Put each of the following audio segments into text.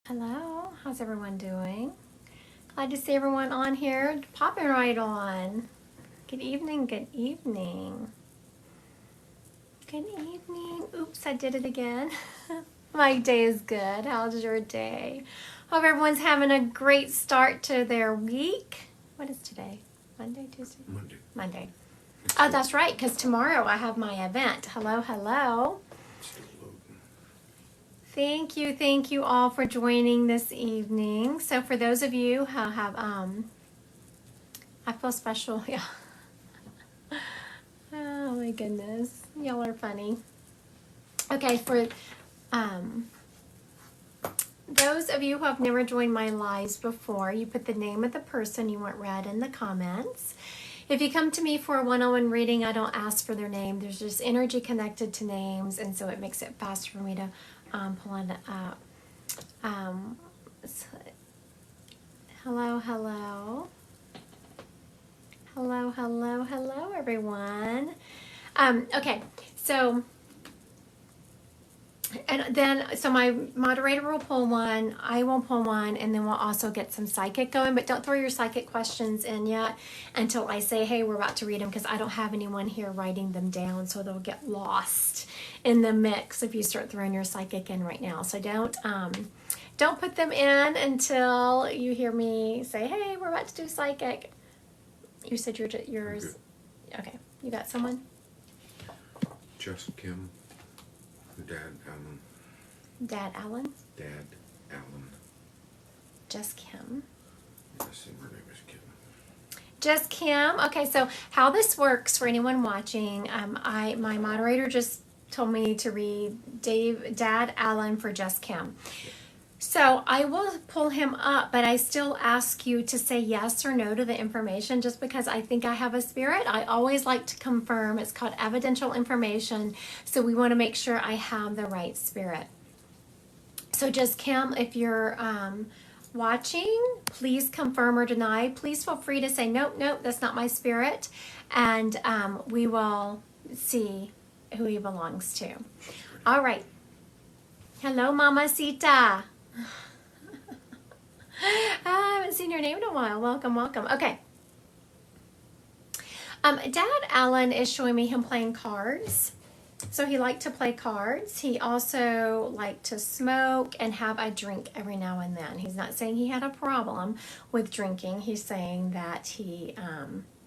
Hello, how's everyone doing? Glad to see everyone on here, popping right on. Good evening, good evening. Good evening. Oops, I did it again. My day is good. How's your day? Hope everyone's having a great start to their week. What is today? Monday, Tuesday? Monday. Oh, that's right, because tomorrow I have my event. Hello, hello. Thank you all for joining this evening. So for those of you who have, I feel special, yeah. Oh my goodness, y'all are funny. Okay, for those of you who have never joined my lives before, you put the name of the person you want read in the comments. If you come to me for a one-on-one reading, I don't ask for their name. There's just energy connected to names, and so it makes it faster for me to pull it up. Hello, everyone. Okay, so, and then, so my moderator will pull one, I will pull one, and then we'll also get some psychic going, but don't throw your psychic questions in yet until I say, hey, we're about to read them, because I don't have anyone here writing them down, so they'll get lost in the mix if you start throwing your psychic in right now. So don't put them in until you hear me say, hey, we're about to do psychic. You said yours. Okay, you got someone? Just Kim. Dad Alan. Dad Alan? Dad Alan. Just Kim. Yes, and her name is Kim. Just Kim. Okay, so how this works for anyone watching, my moderator just told me to read Dad Alan for Just Kim. So I will pull him up, but I still ask you to say yes or no to the information just because I think I have a spirit. I always like to confirm. It's called evidential information. So we want to make sure I have the right spirit. So just Kim, if you're watching, please confirm or deny. Please feel free to say, nope, that's not my spirit. And we will see who he belongs to. All right. Hello, Mamacita. I haven't seen your name in a while. Welcome. Okay. Dad Alan is showing me him playing cards. So he liked to play cards. He also liked to smoke and have a drink every now and then. He's not saying he had a problem with drinking. He's saying that he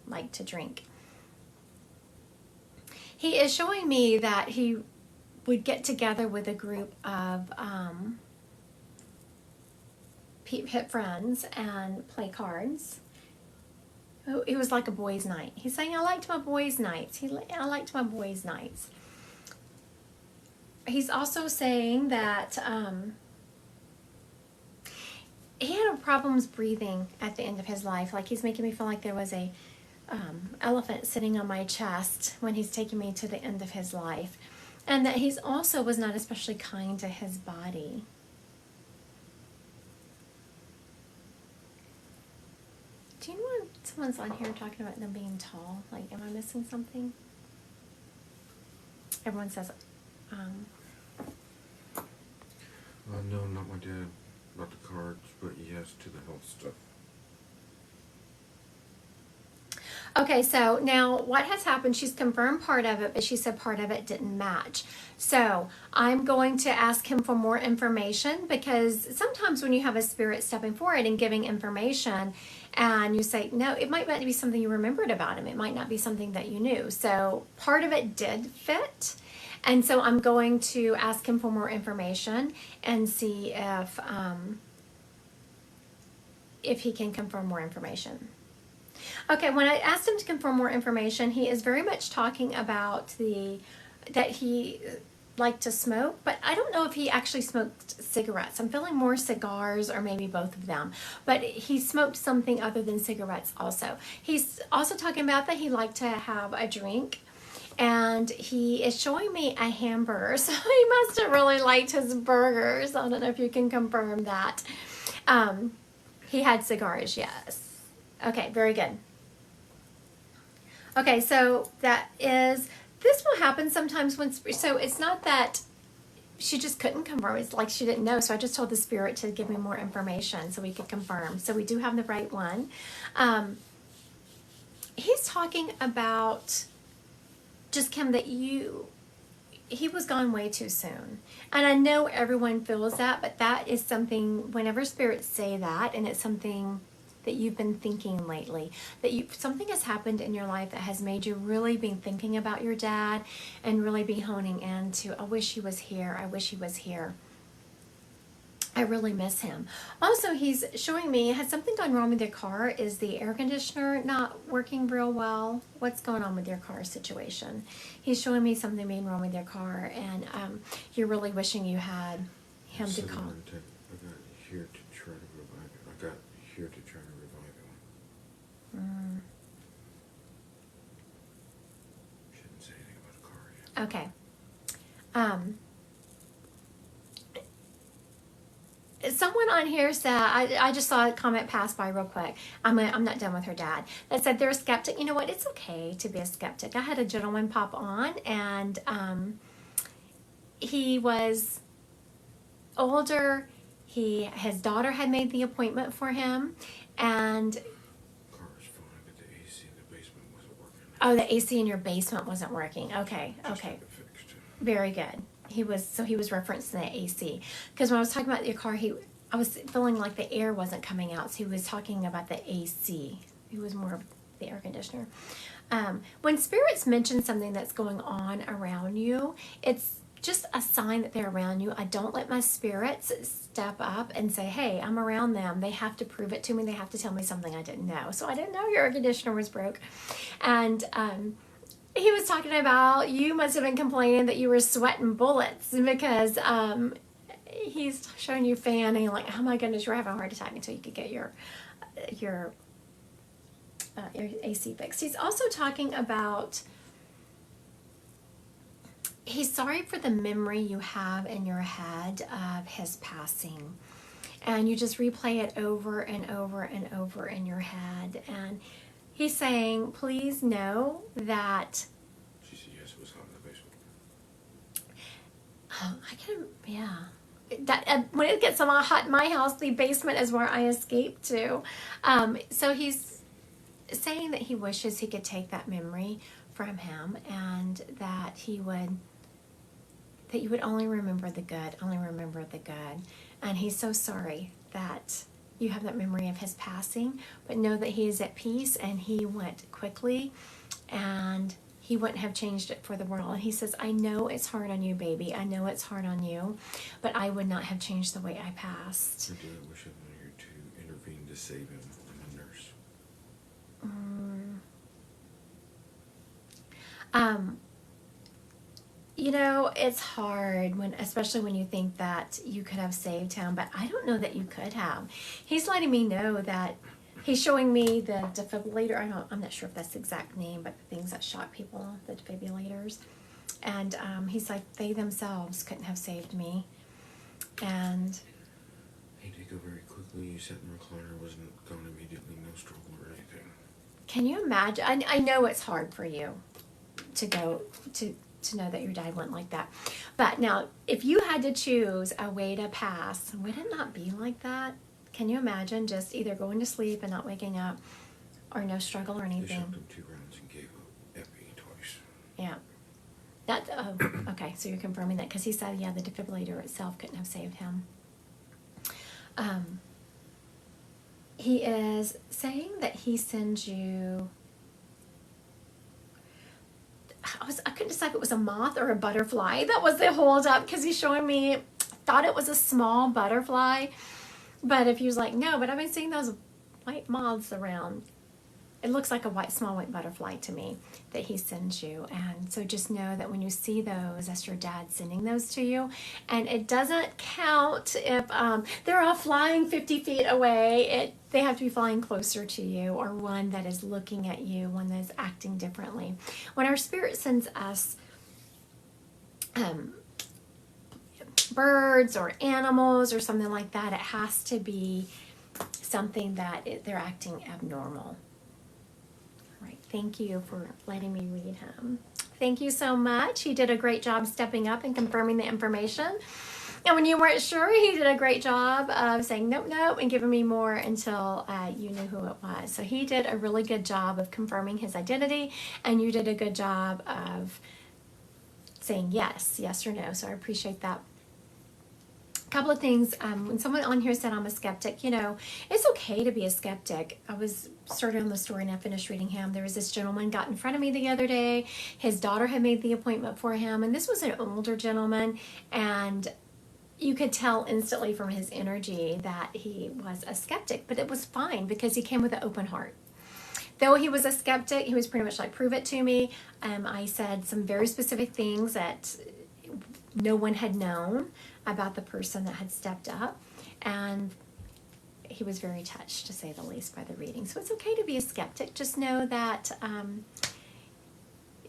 liked to drink. He is showing me that he would get together with a group of hip friends and play cards. It was like a boys' night. He's saying, I liked my boys' nights. I liked my boys' nights. He's also saying that he had problems breathing at the end of his life. Like he's making me feel like there was a elephant sitting on my chest when he's taking me to the end of his life. And that he's also was not especially kind to his body. Do you know when someone's on here talking about them being tall? Like, am I missing something? Everyone says, No, not my dad. About the cards, but yes, to the health stuff. Okay, so now what has happened, she's confirmed part of it, but she said part of it didn't match. So I'm going to ask him for more information because sometimes when you have a spirit stepping forward and giving information and you say, no, it might not be something you remembered about him. It might not be something that you knew. So part of it did fit. And so I'm going to ask him for more information and see if he can confirm more information. Okay, when I asked him to confirm more information, he is very much talking about that he liked to smoke, but I don't know if he actually smoked cigarettes. I'm feeling more cigars or maybe both of them, but he smoked something other than cigarettes also. He's also talking about that he liked to have a drink, and he is showing me a hamburger, so he must have really liked his burgers. I don't know if you can confirm that. He had cigars, yes. Okay, very good. Okay, so this will happen sometimes so it's not that she just couldn't confirm. It's like she didn't know. So I just told the spirit to give me more information so we could confirm. So we do have the right one. He's talking about just Kim that he was gone way too soon. And I know everyone feels that, but that is something, whenever spirits say that, and it's something that you've been thinking lately, that something has happened in your life that has made you really be thinking about your dad and really be honing into, I wish he was here, I wish he was here. I really miss him. Also, he's showing me, has something gone wrong with your car? Is the air conditioner not working real well? What's going on with your car situation? He's showing me something being wrong with your car, and you're really wishing you had him to call. I got here to try to revive it. I got here to try to revive it. Shouldn't say anything about a car yet. Okay. Someone on here said, I just saw a comment pass by real quick. I'm not done with her dad. That said they're a skeptic. You know what? It's okay to be a skeptic. I had a gentleman pop on, and he was older. His daughter had made the appointment for him, and Car is fine, but the AC in the basement wasn't working. oh, the AC in your basement wasn't working. Okay. Just had it fixed. Very good. He was referencing the AC, because when I was talking about your car, I was feeling like the air wasn't coming out, so he was talking about the AC. He was more of the air conditioner. When spirits mention something that's going on around you, it's just a sign that they're around you. I don't let my spirits step up and say, hey, I'm around them. They have to prove it to me. They have to tell me something I didn't know. So I didn't know your air conditioner was broke. And he was talking about, you must have been complaining that you were sweating bullets, because he's showing you fanning, like, oh my goodness, you're having a heart attack, until you could get your AC fixed. He's also talking about, he's sorry for the memory you have in your head of his passing. And you just replay it over and over and over in your head. And he's saying, please know that. She said yes, it was hot in the basement. I can, yeah. That when it gets hot in my house, the basement is where I escape to. So he's saying that he wishes he could take that memory from him, and that you would only remember the good, only remember the good. And he's so sorry that you have that memory of his passing, but know that he is at peace, and he went quickly, and he wouldn't have changed it for the world. And he says, I know it's hard on you, baby. I know it's hard on you, but I would not have changed the way I passed. I do wish I was here to intervene to save him. I'm a nurse. You know, it's hard especially when you think that you could have saved him, but I don't know that you could have. He's letting me know that he's showing me the defibrillator. I'm not sure if that's the exact name, but the things that shock people, the defibrillators. And he's like, they themselves couldn't have saved me. And He did go very quickly. You sat in the recliner, wasn't gone immediately, no struggle or anything. can you imagine? I know it's hard for you to go to know that your dad went like that. But now, if you had to choose a way to pass, would it not be like that? Can you imagine just either going to sleep and not waking up, or no struggle or They anything? shocked him 2 rounds and gave up epi twice. Yeah. Okay, so you're confirming that, because he said, yeah, the defibrillator itself couldn't have saved him. He is saying that he sends you, I couldn't decide if it was a moth or a butterfly. That was the hold up, because he's showing me, thought it was a small butterfly, but if he was like, no, but I've been seeing those white moths around. It looks like a small white butterfly to me that he sends you. And so just know that when you see those, that's your dad sending those to you. And it doesn't count if they're all flying 50 feet away. They have to be flying closer to you, or one that is looking at you, one that is acting differently. When our spirit sends us birds or animals or something like that, it has to be something that they're acting abnormal. All right, thank you for letting me read him. Thank you so much. He did a great job stepping up and confirming the information. And when you weren't sure, he did a great job of saying nope, nope, and giving me more until you knew who it was. So he did a really good job of confirming his identity, and you did a good job of saying yes or no. So I appreciate that. A couple of things. When someone on here said I'm a skeptic, it's okay to be a skeptic. I was started on the story and I finished reading him. There was this gentleman got in front of me the other day. His daughter had made the appointment for him, and this was an older gentleman, and you could tell instantly from his energy that he was a skeptic, but it was fine because he came with an open heart. Though he was a skeptic, he was pretty much like, prove it to me. I said some very specific things that no one had known about the person that had stepped up, and he was very touched, to say the least, by the reading. So it's okay to be a skeptic. Just know that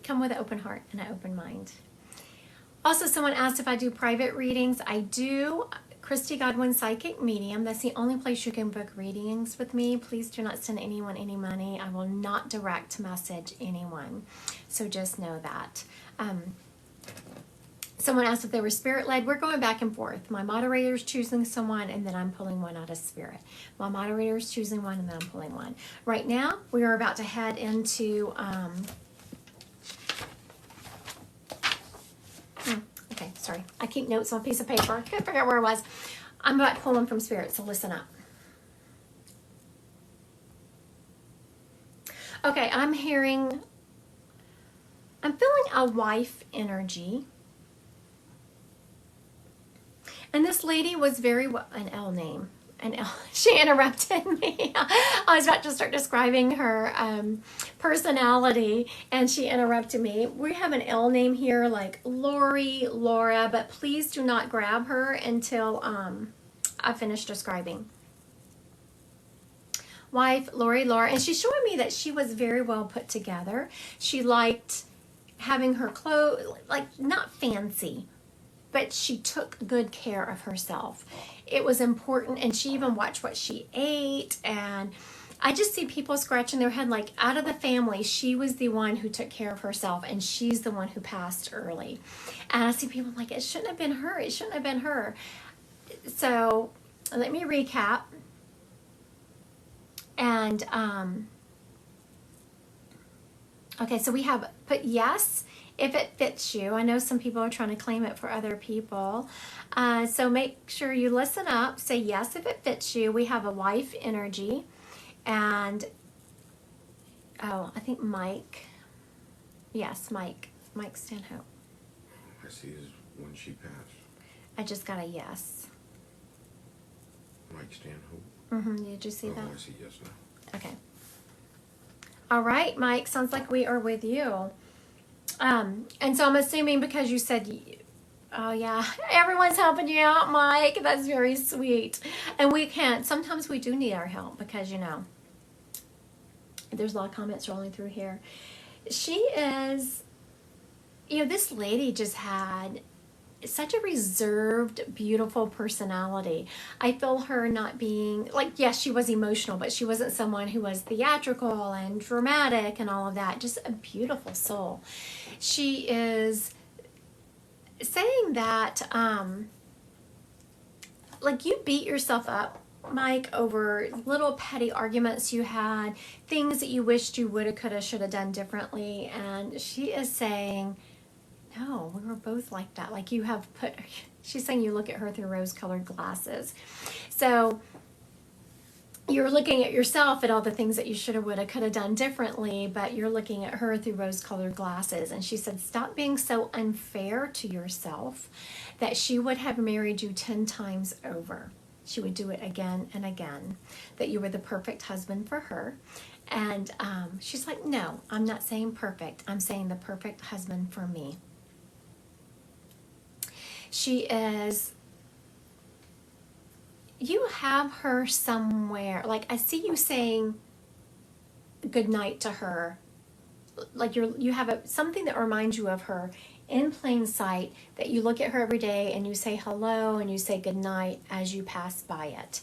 come with an open heart and an open mind. Also, someone asked if I do private readings. I do. Christy Godwin, Psychic Medium. That's the only place you can book readings with me. Please do not send anyone any money. I will not direct message anyone. So just know that. Someone asked if they were spirit-led. We're going back and forth. My moderator is choosing someone, and then I'm pulling one out of spirit. My moderator is choosing one, and then I'm pulling one. Right now, we are about to head into... Okay, sorry. I keep notes on a piece of paper. I can't figure out where I was. I'm about to pull one from spirit, so listen up. Okay, I'm feeling a wife energy. And this lady was very well, an L name. She interrupted me. I was about to start describing her personality, and she interrupted me. We have an L name here, like Lori, Laura, but please do not grab her until I finish describing. Wife, Lori, Laura, and she's showing me that she was very well put together. She liked having her clothes, like not fancy, but she took good care of herself. It was important, and she even watched what she ate, and I just see people scratching their head like, out of the family, she was the one who took care of herself, and she's the one who passed early. And I see people like, it shouldn't have been her, it shouldn't have been her. So let me recap. And, okay, so we have put yes, if it fits you. I know some people are trying to claim it for other people. So make sure you listen up. Say yes if it fits you. We have a wife energy. And, oh, I think Mike. Yes, Mike. Mike Stanhope. I see his when she passed. I just got a yes. Mike Stanhope. Did you see that? I see yes now. Okay. All right, Mike. Sounds like we are with you. And so I'm assuming because you said, oh yeah, everyone's helping you out, Mike. That's very sweet. And we can't, sometimes we do need our help because, there's a lot of comments rolling through here. She is, this lady just had such a reserved, beautiful personality. I feel her not being, like, yes, she was emotional, but she wasn't someone who was theatrical and dramatic and all of that. Just a beautiful soul. She is saying that, like, you beat yourself up, Mike, over little petty arguments you had, things that you wished you woulda, coulda, shoulda done differently. And she is saying, no, we were both like that. Like you have put, she's saying you look at her through rose-colored glasses. So you're looking at yourself at all the things that you shoulda, woulda, coulda done differently, but you're looking at her through rose-colored glasses. And she said, stop being so unfair to yourself that she would have married you 10 times over. She would do it again and again, that you were the perfect husband for her. And she's like, no, I'm not saying perfect. I'm saying the perfect husband for me. She is, you have her somewhere, like I see you saying good night to her, like you have something that reminds you of her in plain sight, that you look at her every day and you say hello and you say good night as you pass by it.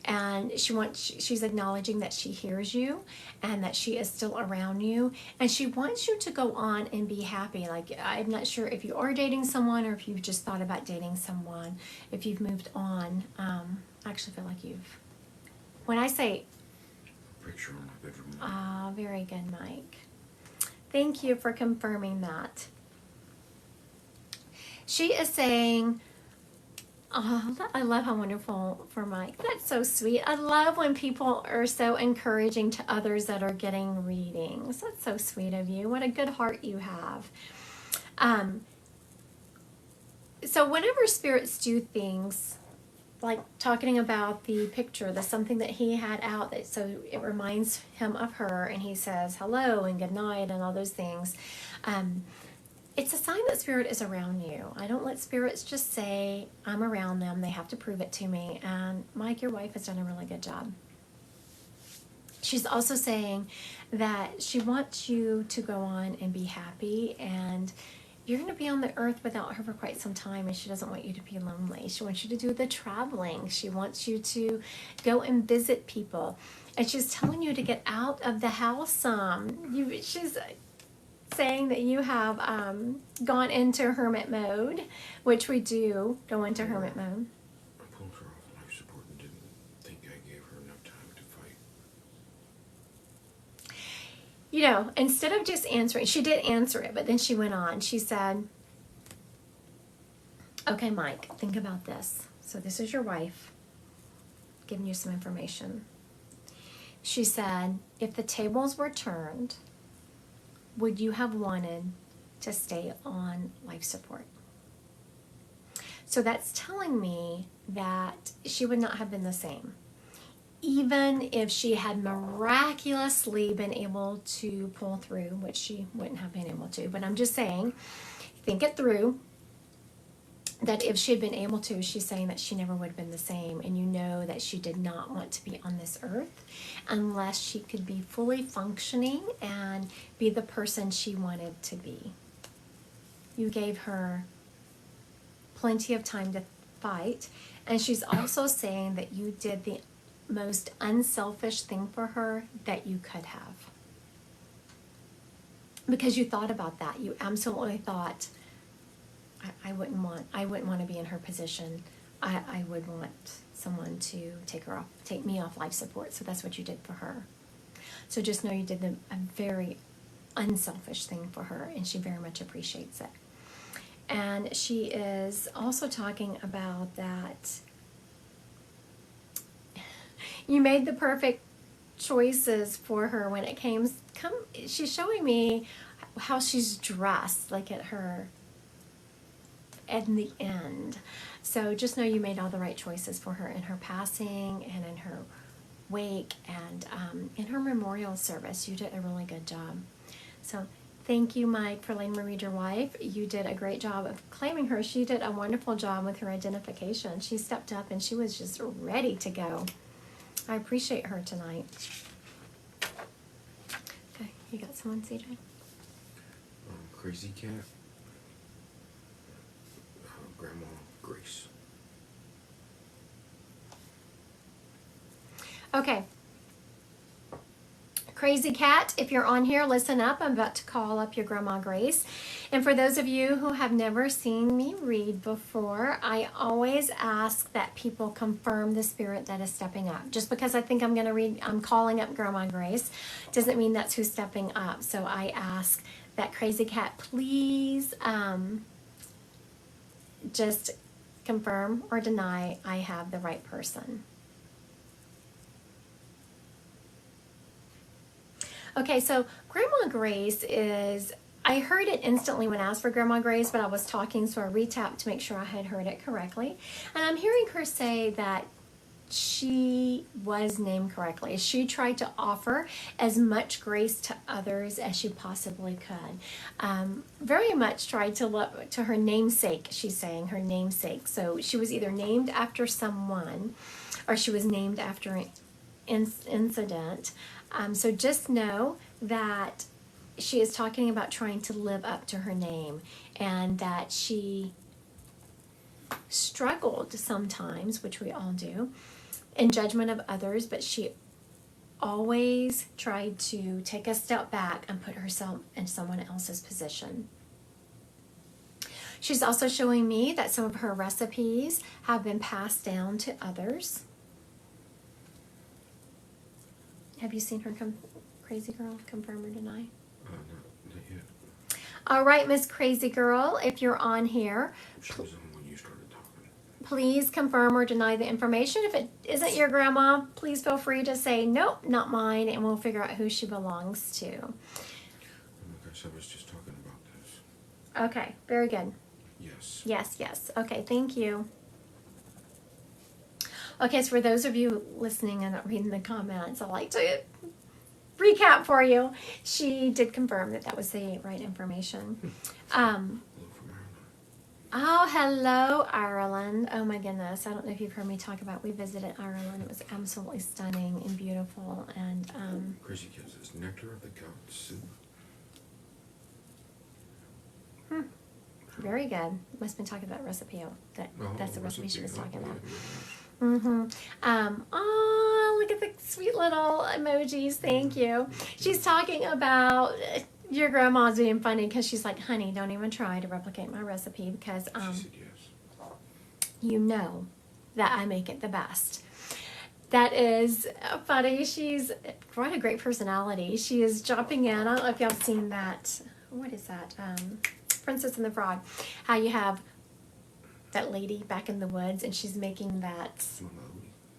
and she's acknowledging that she hears you and that she is still around you, and she wants you to go on and be happy. Like, I'm not sure if you are dating someone or if you've just thought about dating someone, if you've moved on. I actually feel like you've, when I say, Picture on my bedroom. very good, Mike. Thank you for confirming that. She is saying, oh, I love how wonderful for Mike. That's so sweet. I love when people are so encouraging to others that are getting readings. That's so sweet of you. What a good heart you have. So whenever spirits do things, like talking about the picture, the something that he had out, that so it reminds him of her, and he says hello and good night and all those things. It's a sign that spirit is around you. I don't let spirits just say I'm around them. They have to prove it to me. And Mike, your wife has done a really good job. She's also saying that she wants you to go on and be happy, and you're going to be on the earth without her for quite some time, and she doesn't want you to be lonely. She wants you to do the traveling. She wants you to go and visit people. And she's telling you to get out of the house some. She's saying that you have gone into hermit mode, which we do go into hermit mode. I pulled her off life support and didn't think I gave her enough time to fight. You know, instead of just answering, she did answer it, but then she went on. She said, okay, Mike, think about this. So this is your wife giving you some information. She said, if the tables were turned, would you have wanted to stay on life support? So that's telling me that she would not have been the same. Even if she had miraculously been able to pull through, which she wouldn't have been able to, but I'm just saying, think it through, that if she had been able to, she's saying that she never would have been the same. And you know that she did not want to be on this earth unless she could be fully functioning and be the person she wanted to be. You gave her plenty of time to fight. And she's also saying that you did the most unselfish thing for her that you could have. Because you thought about that. You absolutely thought, I wouldn't want to be in her position. I would want someone to take me off life support. So that's what you did for her. So just know you did a very unselfish thing for her, and she very much appreciates it. And she is also talking about that you made the perfect choices for her when it came. She's showing me how she's dressed, like at the end. So just know you made all the right choices for her in her passing and in her wake and in her memorial service. You did a really good job. So thank you, Mike, for letting me read your wife. You did a great job of claiming her. She did a wonderful job with her identification. She stepped up and she was just ready to go. I appreciate her tonight. Okay, you got someone, CJ? Crazy cat. Grandma Grace. Okay. Crazy Cat, if you're on here, listen up. I'm about to call up your Grandma Grace. And for those of you who have never seen me read before, I always ask that people confirm the spirit that is stepping up. Just because I think I'm calling up Grandma Grace, doesn't mean that's who's stepping up. So I ask that Crazy Cat, please just confirm or deny I have the right person. Okay, so Grandma Grace is, I heard it instantly when I asked for Grandma Grace, but I was talking, so I retapped to make sure I had heard it correctly. And I'm hearing her say that she was named correctly. She tried to offer as much grace to others as she possibly could. Very much tried to look to her namesake, she's saying, her namesake. So she was either named after someone or she was named after an incident. So just know that she is talking about trying to live up to her name and that she struggled sometimes, which we all do, in judgment of others, but she always tried to take a step back and put herself in someone else's position. She's also showing me that some of her recipes have been passed down to others. Have you seen her Crazy Girl, confirm or deny? Not yet. All right, Miss Crazy Girl, if you're on here, She was on when you started talking. please confirm or deny the information. If it isn't your grandma, please feel free to say, nope, not mine, and we'll figure out who she belongs to. Oh my gosh, I was just talking about this. Okay, very good. Yes. Yes, yes. Okay, thank you. Okay, so for those of you listening and not reading the comments, I like to recap for you. She did confirm that that was the right information. Hello from Ireland. Oh, hello, Ireland. Oh my goodness. I don't know if you've heard me talk about, we visited Ireland. It was absolutely stunning and beautiful. And Crazy Cat says nectar of the gods soup. very good. Must have been talking about recipe. That's the recipe she was talking about. Mm-hmm. Oh, look at the sweet little emojis. Thank you. She's talking about your grandma's being funny because she's like, honey, don't even try to replicate my recipe because She said yes. you know that I make it the best. That is funny. She's quite a great personality. She is jumping in. I don't know if y'all have seen that. What is that? Princess and the Frog. How you have that lady back in the woods and she's making that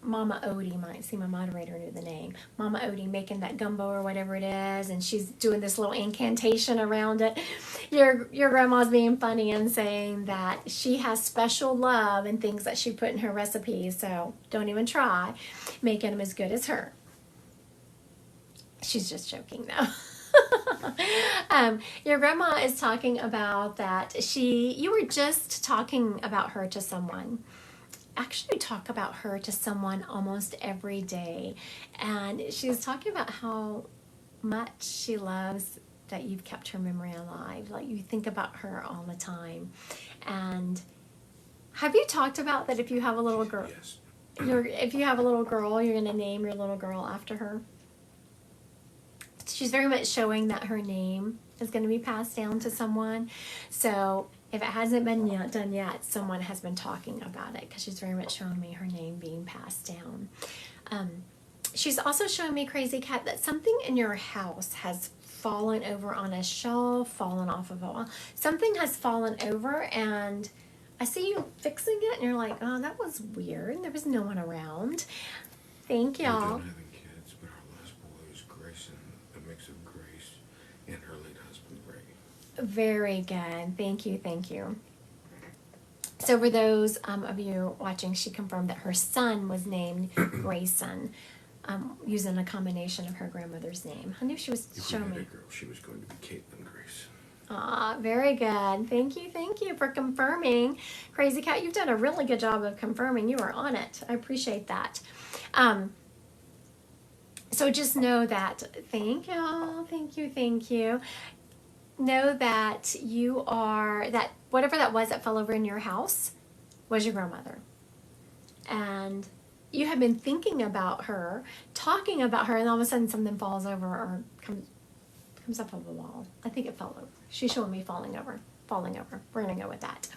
Mama Odie, might see my moderator knew the name. Mama Odie making that gumbo or whatever it is, and she's doing this little incantation around it. Your grandma's being funny and saying that she has special love and things that she put in her recipes, so don't even try making them as good as her. She's just joking though. Your grandma is talking about that you were just talking about her to someone. Actually talk about her to someone almost every day, and she was talking about how much she loves that you've kept her memory alive, like you think about her all the time. And have you talked about that if you have a little girl, Yes. if you have a little girl, you're going to name your little girl after her? She's very much showing that her name is going to be passed down to someone. So if it hasn't been done yet, someone has been talking about it because she's very much showing me her name being passed down. She's also showing me, Crazy Cat, that something in your house has fallen over on a shelf, fallen off of a wall. Something has fallen over, and I see you fixing it, and you're like, oh, that was weird. There was no one around. Thank We're y'all. done having kids, but our last boy is Grayson, a mix of Grace and her late husband, Ray. Very good. Thank you. Thank you. So for those of you watching, she confirmed that her son was named Grayson, using a combination of her grandmother's name. I knew she was If we showing had me. a girl, she was going to be Caitlin Grace. Ah, very good. Thank you for confirming. Crazy Cat, you've done a really good job of confirming. You are on it. I appreciate that. So just know that, thank you. Know that you are, that whatever that was that fell over in your house was your grandmother. And you have been thinking about her, talking about her, and all of a sudden something falls over or comes up on the wall. I think it fell over. She's showing me falling over. We're going to go with that.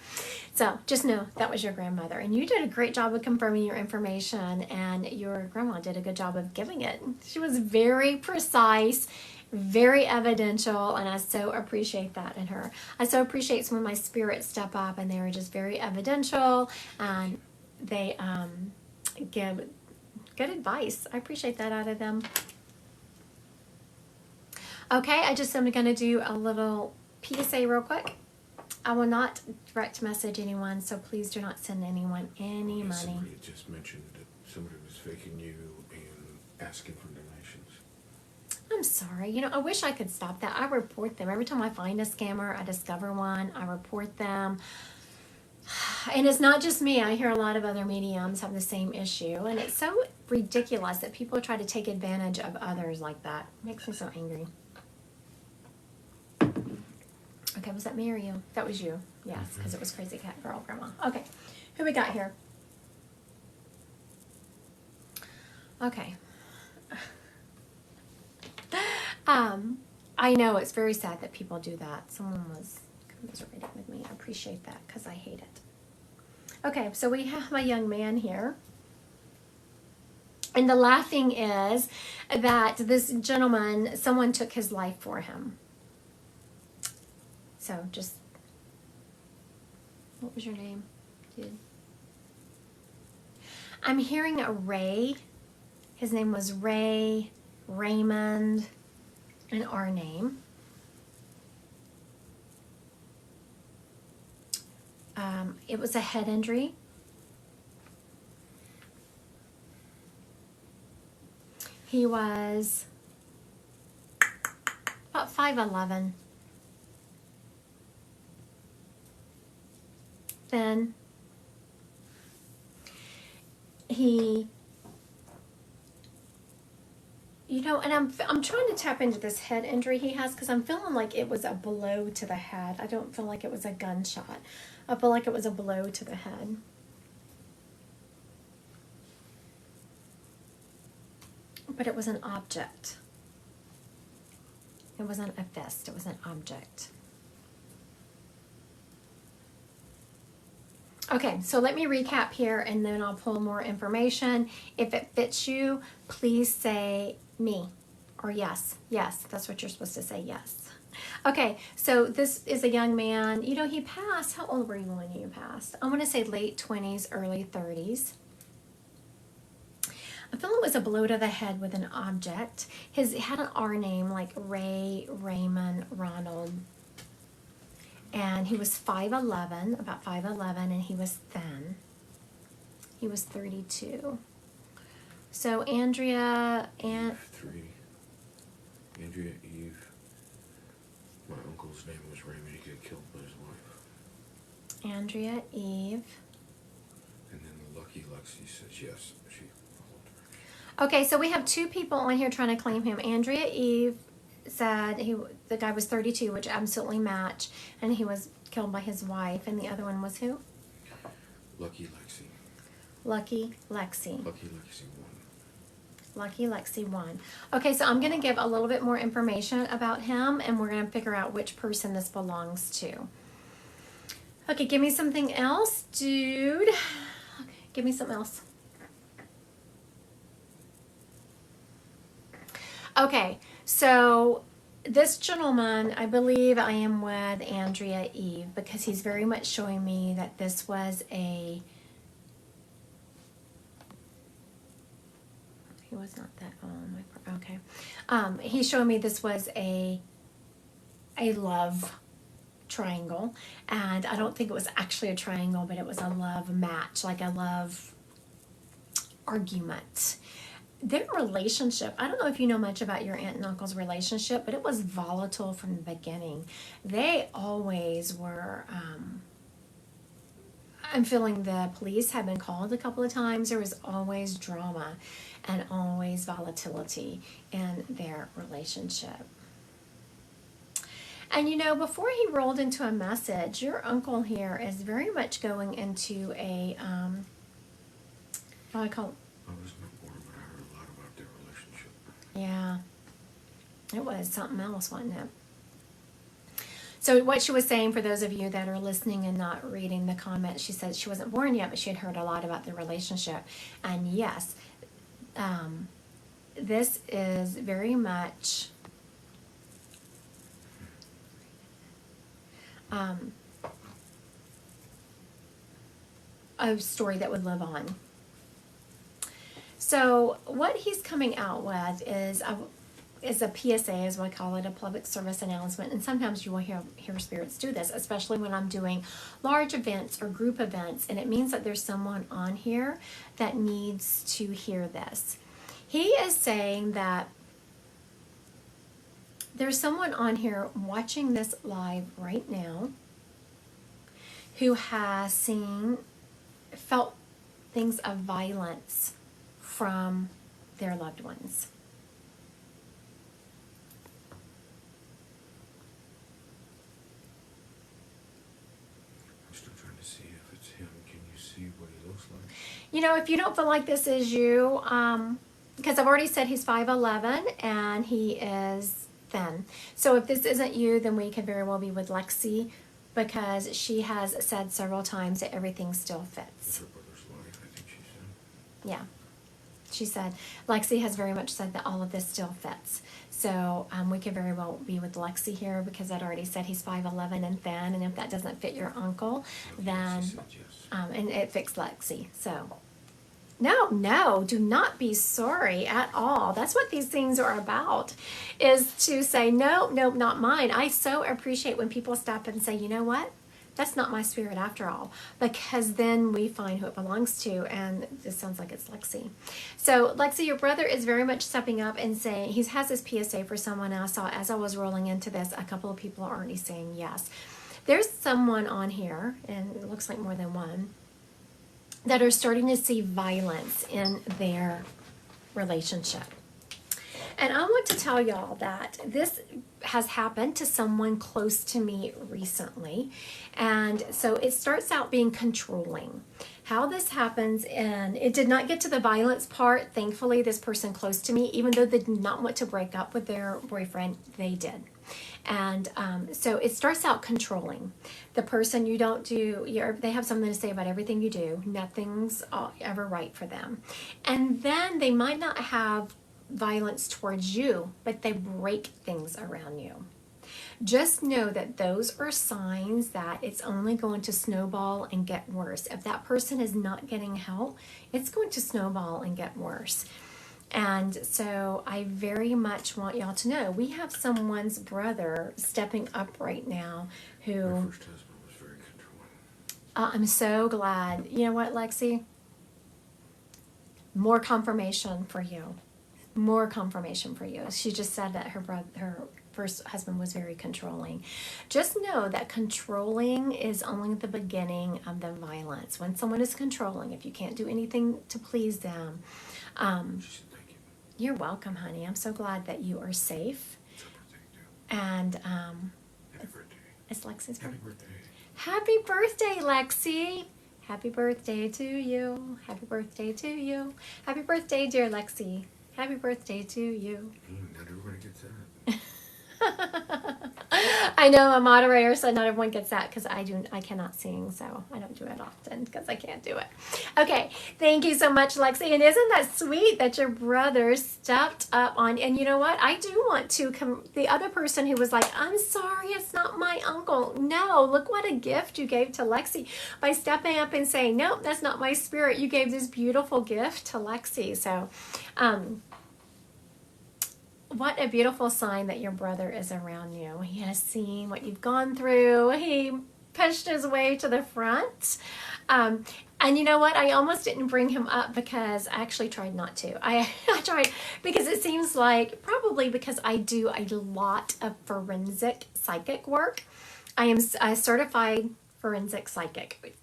So just know that was your grandmother. And you did a great job of confirming your information, and your grandma did a good job of giving it. She was very precise, very evidential, and I so appreciate that in her. I so appreciate some of my spirits step up, and they were just very evidential, and they give good advice. I appreciate that out of them. Okay, I just am going to do a little PSA real quick. I will not direct message anyone, so please do not send anyone any money. Somebody had just mentioned that somebody was faking you and asking for donations. I'm sorry. I wish I could stop that. I report them. Every time I find a scammer, I discover one, I report them. And it's not just me. I hear a lot of other mediums have the same issue. And it's so ridiculous that people try to take advantage of others like that. It makes me so angry. Okay, was that me or you? That was you. Yes, because it was Crazy Cat Girl Grandma. Okay, who we got here? Okay. I know it's very sad that people do that. Someone was commiserating with me. I appreciate that because I hate it. Okay, so we have a young man here. And the laughing is that this gentleman, someone took his life for him. So just, what was your name, dude? I'm hearing a Ray. His name was Ray, Raymond, and our name. It was a head injury. He was about 5'11". Then he, and I'm trying to tap into this head injury he has because I'm feeling like it was a blow to the head. I don't feel like it was a gunshot. I feel like it was a blow to the head. But it was an object. It wasn't a fist, it was an object. Okay, so let me recap here and then I'll pull more information. If it fits you, please say me or yes. Yes, that's what you're supposed to say, yes. Okay, so this is a young man. He passed. How old were you when you passed? I'm going to say late 20s, early 30s. I feel it was a blow to the head with an object. He had an R name like Ray, Raymond, Ronald. And he was 5'11", about 5'11", and he was thin. He was 32. So Andrea and... 3. Andrea, Eve. My uncle's name was Raymond. He got killed by his wife. Andrea, Eve. And then the lucky Lexi says yes. She followed her. Okay, so we have 2 people on here trying to claim him. Andrea, Eve said the guy was 32, which absolutely match, and he was killed by his wife. And the other one was who? Lucky Lexi. Lucky Lexi. Lucky Lexi won. Lucky Lexi won. Okay, so I'm going to give a little bit more information about him, and we're going to figure out which person this belongs to. Okay, give me something else, dude. Okay, give me something else. Okay, so this gentleman, I believe I am with Andrea Eve because he's very much showing me that this was a... He was not that old. Okay. He's showing me this was a love triangle, and I don't think it was actually a triangle, but it was a love match, like a love argument. Their relationship, I don't know if you know much about your aunt and uncle's relationship, but it was volatile from the beginning. They always were, I'm feeling the police have been called a couple of times. There was always drama and always volatility in their relationship. And before he rolled into a message, your uncle here is very much going into a, what I call... I was not born, but I heard a lot about their relationship. Yeah. It was something else, wasn't it? So what she was saying, for those of you that are listening and not reading the comments, she said she wasn't born yet, but she had heard a lot about their relationship. And yes, this is very much a story that would live on. So what he's coming out with is a PSA, as we call it, a public service announcement. And sometimes you will hear spirits do this, especially when I'm doing large events or group events. And it means that there's someone on here that needs to hear this. He is saying that there's someone on here watching this live right now who has felt things of violence from their loved ones. I'm still trying to see if it's him. Can you see what he looks like? If you don't feel like this is you, because I've already said he's 5'11", and he is thin. So if this isn't you, then we could very well be with Lexi, because she has said several times that everything still It's fits. her brother's life, I think she said. Yeah. She said, Lexi has very much said that all of this still fits. So we could very well be with Lexi here, because I'd already said he's 5'11" and thin, and if that doesn't fit your uncle, then, She said yes. and it fits Lexi. So, no, do not be sorry at all. That's what these things are about, is to say, no, not mine. I so appreciate when people stop and say, you know what? That's not my spirit after all, because then we find who it belongs to, and this sounds like it's Lexi. So, Lexi, your brother is very much stepping up and saying, he has this PSA for someone. I saw as I was rolling into this, a couple of people are already saying yes. There's someone on here, and it looks like more than one, that are starting to see violence in their relationship. And I want to tell y'all that this has happened to someone close to me recently. And so it starts out being controlling. How this happens, and it did not get to the violence part. Thankfully, this person close to me, even though they did not want to break up with their boyfriend, they did. And so it starts out controlling. The person you don't do, they have something to say about everything you do. Nothing's ever right for them. And then they might not have violence towards you, but they break things around you. Just know that those are signs that it's only going to snowball and get worse. If that person is not getting help, it's going to snowball and get worse. And so I very much want y'all to know, we have someone's brother stepping up right now My who, first husband was very controlling. I'm so glad. You know what, Lexi? More confirmation for you. More confirmation for you. She just said that her first husband was very controlling. Just know that controlling is only the beginning of the violence. When someone is controlling, if you can't do anything to please them, She said thank you. you're welcome, honey. I'm so glad that you are safe. It's her birthday too. And Happy birthday. it's Lexi's Happy birthday. birthday. Happy birthday, Lexi. Happy birthday to you. Happy birthday to you. Happy birthday, dear Lexi. Happy birthday to you. Not everybody gets that. I know a moderator said not everyone gets that, because I cannot sing, so I don't do it often because I can't do it. Okay, thank you so much, Lexi. And isn't that sweet that your brother stepped up on? And you know what? I do want to the other person who was like, I'm sorry, it's not my uncle. No, look what a gift you gave to Lexi by stepping up and saying, nope, that's not my spirit. You gave this beautiful gift to Lexi. So, what a beautiful sign that your brother is around you. He has seen what you've gone through. He pushed his way to the front. And you know what? I almost didn't bring him up because I actually tried not to. I tried because it seems like, probably because I do a lot of forensic psychic work. I am a certified forensic psychic.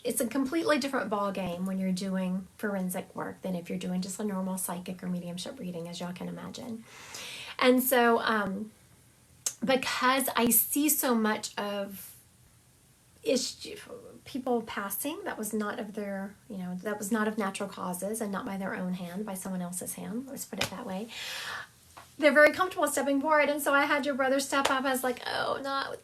It's a completely different ball game when you're doing forensic work than if you're doing just a normal psychic or mediumship reading, as y'all can imagine. And so, because I see so much of people passing that was not of their, that was not of natural causes and not by their own hand, by someone else's hand, let's put it that way. They're very comfortable stepping forward. And so I had your brother step up. I was like, oh, not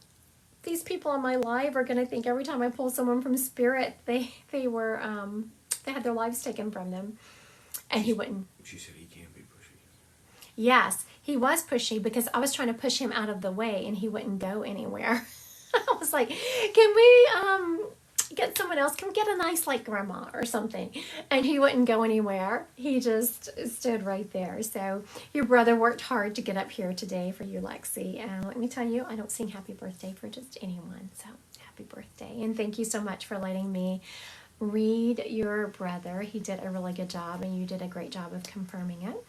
these people in my life are going to think every time I pull someone from spirit, they had their lives taken from them. And he wouldn't. She said he can't be pushy. Yes, he was pushy because I was trying to push him out of the way and he wouldn't go anywhere. I was like, can we get someone else? Can we get a nice like grandma or something? And he wouldn't go anywhere. He just stood right there. So your brother worked hard to get up here today for you, Lexi. And let me tell you, I don't sing happy birthday for just anyone. So happy birthday. And thank you so much for letting me read your brother. He did a really good job and you did a great job of confirming it.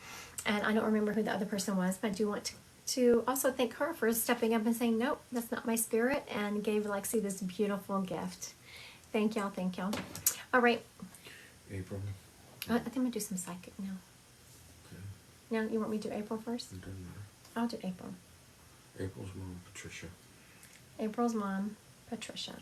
And I don't remember who the other person was, but I do want to also thank her for stepping up and saying, nope, that's not my spirit, and gave Lexi this beautiful gift. Thank y'all. All right. April? I think I'm going to do some psychic now. Okay. Now, you want me to do April first? It doesn't matter. I'll do April. April's mom, Patricia. April's mom, Patricia.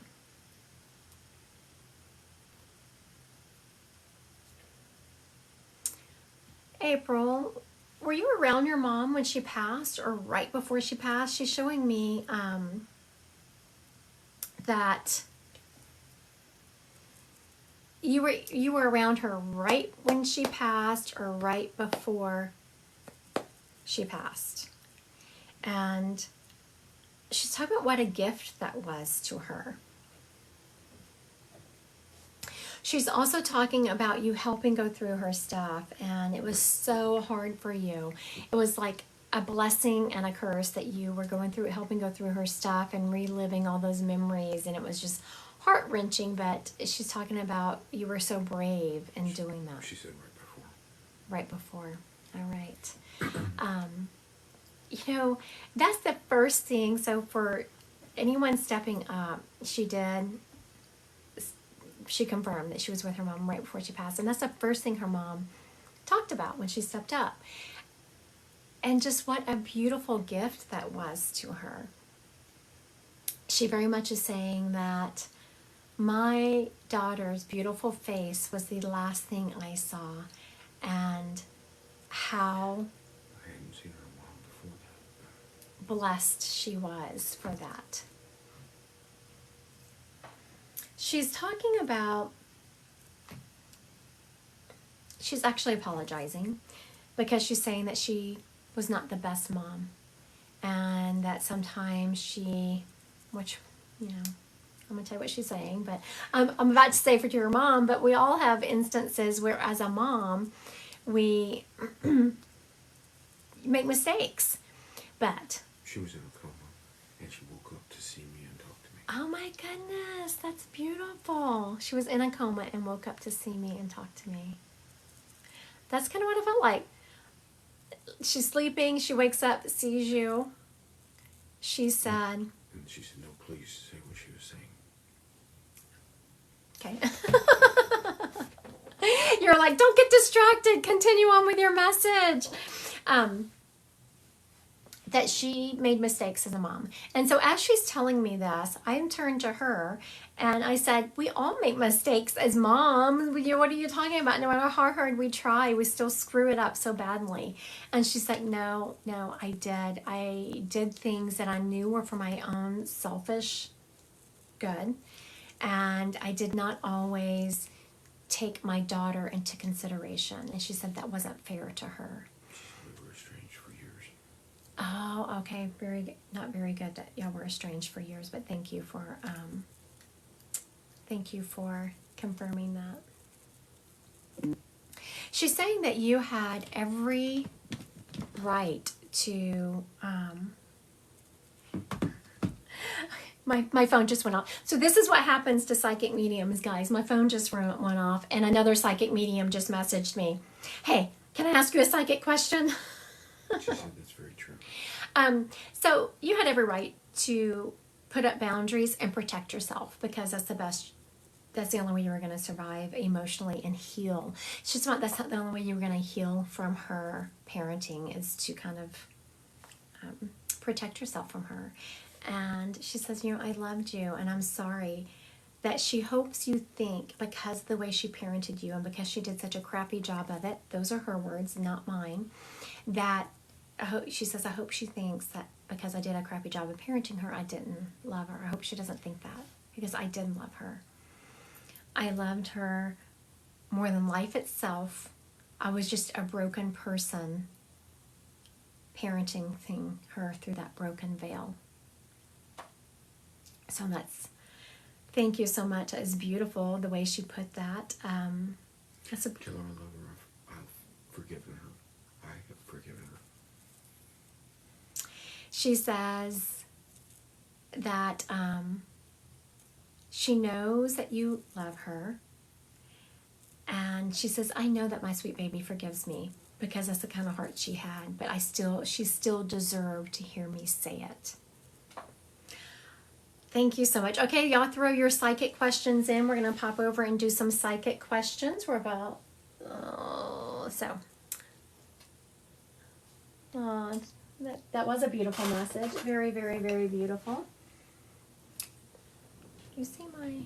April, were you around your mom when she passed or right before she passed? She's showing me that you were around her right when she passed or right before she passed. And she's talking about what a gift that was to her. She's also talking about you helping go through her stuff, and it was so hard for you. It was like a blessing and a curse that you were going through, helping go through her stuff and reliving all those memories, and it was just heart-wrenching, but she's talking about you were so brave in doing that. She said right before. Right before. All right. You know, that's the first thing. So for anyone stepping up, she confirmed that she was with her mom right before she passed. And that's the first thing her mom talked about when she stepped up. And just what a beautiful gift that was to her. She very much is saying that my daughter's beautiful face was the last thing I saw, and how I hadn't seen her mom before that. blessed she was for that. She's talking about, she's actually apologizing because she's saying that she was not the best mom, and that sometimes she, which, you know, I'm going to tell you what she's saying, but I'm about to say for to your mom, but we all have instances where as a mom, we make mistakes. But She was in a coma, and she woke up to see me and talk to me. oh my goodness, that's beautiful. She was in a coma and woke up to see me and talk to me. That's kind of what it felt like. She's sleeping, she wakes up, sees you. She said, And she said, no, please say what she was saying. okay. You're like, don't get distracted. Continue on with your message. That she made mistakes as a mom. And so as she's telling me this, I turned to her and I said, we all make mistakes as moms. What are you talking about? No matter how hard we try, we still screw it up so badly. And she's like, no, I did. I did things that I knew were for my own selfish good. And I did not always take my daughter into consideration. And she said that wasn't fair to her. We were estranged for years. Oh, okay. Not very good. Yeah, we're estranged for years, but thank you for confirming that. She's saying that you had every right to, my phone just went off. So this is what happens to psychic mediums, guys. My phone just went off, and another psychic medium just messaged me. Hey, can I ask you a psychic question? She said that's very true. So you had every right to put up boundaries and protect yourself because that's the only way you were going to survive emotionally and heal. It's just about that's the only way you were going to heal from her parenting is to kind of protect yourself from her. And she says, I loved you and I'm sorry. That she hopes you think because the way she parented you and because she did such a crappy job of it, those are her words, not mine, that she says, I hope she thinks that because I did a crappy job of parenting her, I didn't love her. I hope she doesn't think that because I did love her. I loved her more than life itself. I was just a broken person parenting her through that broken veil. So thank you so much. It's beautiful the way she put that. Tell her I love her. I've forgiven her. I have forgiven her. She says that she knows that you love her. And she says, I know that my sweet baby forgives me because that's the kind of heart she had. But she still deserved to hear me say it. Thank you so much. Okay, y'all throw your psychic questions in. We're going to pop over and do some psychic questions. We're about, that was a beautiful message. Very, very, very beautiful. You see my...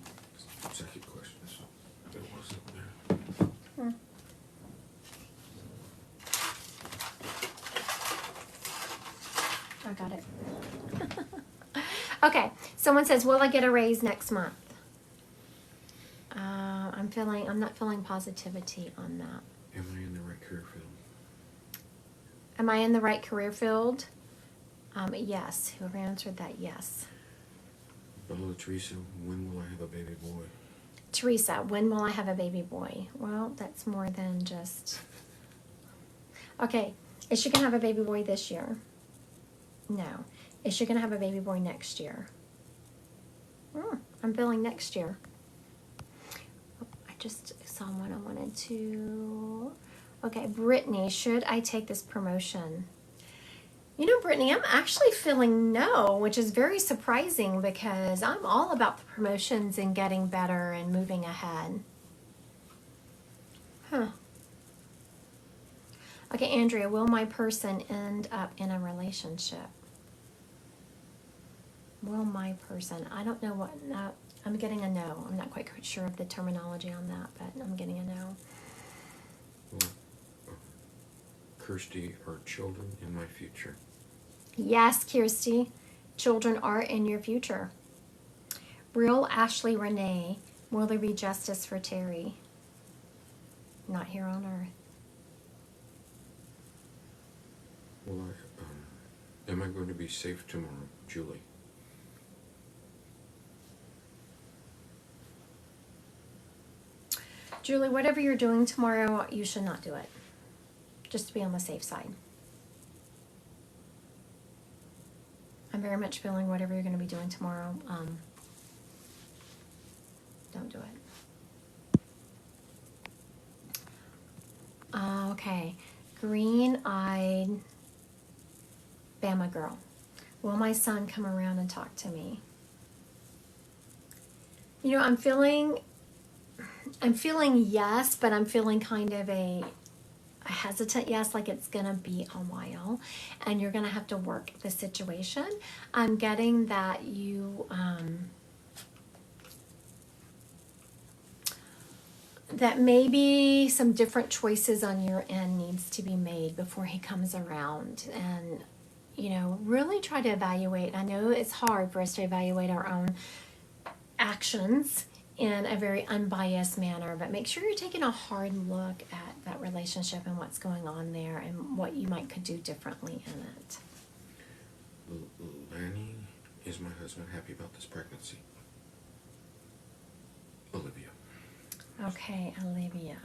Second question. There was up there. got it. Okay, someone says, will I get a raise next month? I'm not feeling positivity on that. Am I in the right career field? Am I in the right career field? Yes. Whoever answered that, yes. Bella Teresa, when will I have a baby boy? Teresa, when will I have a baby boy? Well, that's more than just... Okay, is she going to have a baby boy this year? No. Is she going to have a baby boy next year? I'm feeling next year. I just saw one I wanted to... Okay, Brittany, should I take this promotion? You know, Brittany, I'm actually feeling no, which is very surprising because I'm all about the promotions and getting better and moving ahead. Huh. Okay, Andrea, will my person end up in a relationship? Will my person? I don't know what... I'm getting a no. I'm not quite sure of the terminology on that, but I'm getting a no. Well, Kirsty, are children in my future? Yes, Kirsty. Children are in your future. Real Ashley Renee, will there be justice for Terry? Not here on earth. Will am I going to be safe tomorrow, Julie? Julie, whatever you're doing tomorrow, you should not do it. Just to be on the safe side. I'm very much feeling whatever you're going to be doing tomorrow, don't do it. Okay. Green-eyed Bama girl. Will my son come around and talk to me? You know, I'm feeling yes, but I'm feeling kind of a hesitant yes, like it's gonna be a while and you're gonna have to work the situation. I'm getting that you that maybe some different choices on your end needs to be made before he comes around, and you know, really try to evaluate. I know it's hard for us to evaluate our own actions in a very unbiased manner, but make sure you're taking a hard look at that relationship and what's going on there and what you could do differently in it. Lanny, is my husband happy about this pregnancy? Olivia. Okay, Olivia.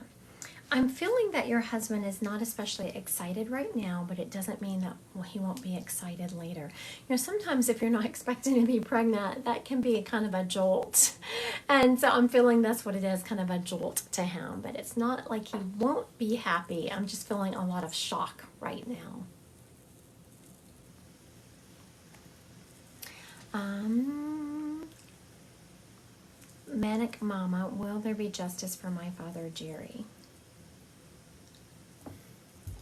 I'm feeling that your husband is not especially excited right now, but it doesn't mean that he won't be excited later. You know, sometimes if you're not expecting to be pregnant, that can be kind of a jolt. And so I'm feeling that's what it is, kind of a jolt to him. But it's not like he won't be happy. I'm just feeling a lot of shock right now. Manic Mama, will there be justice for my father, Jerry?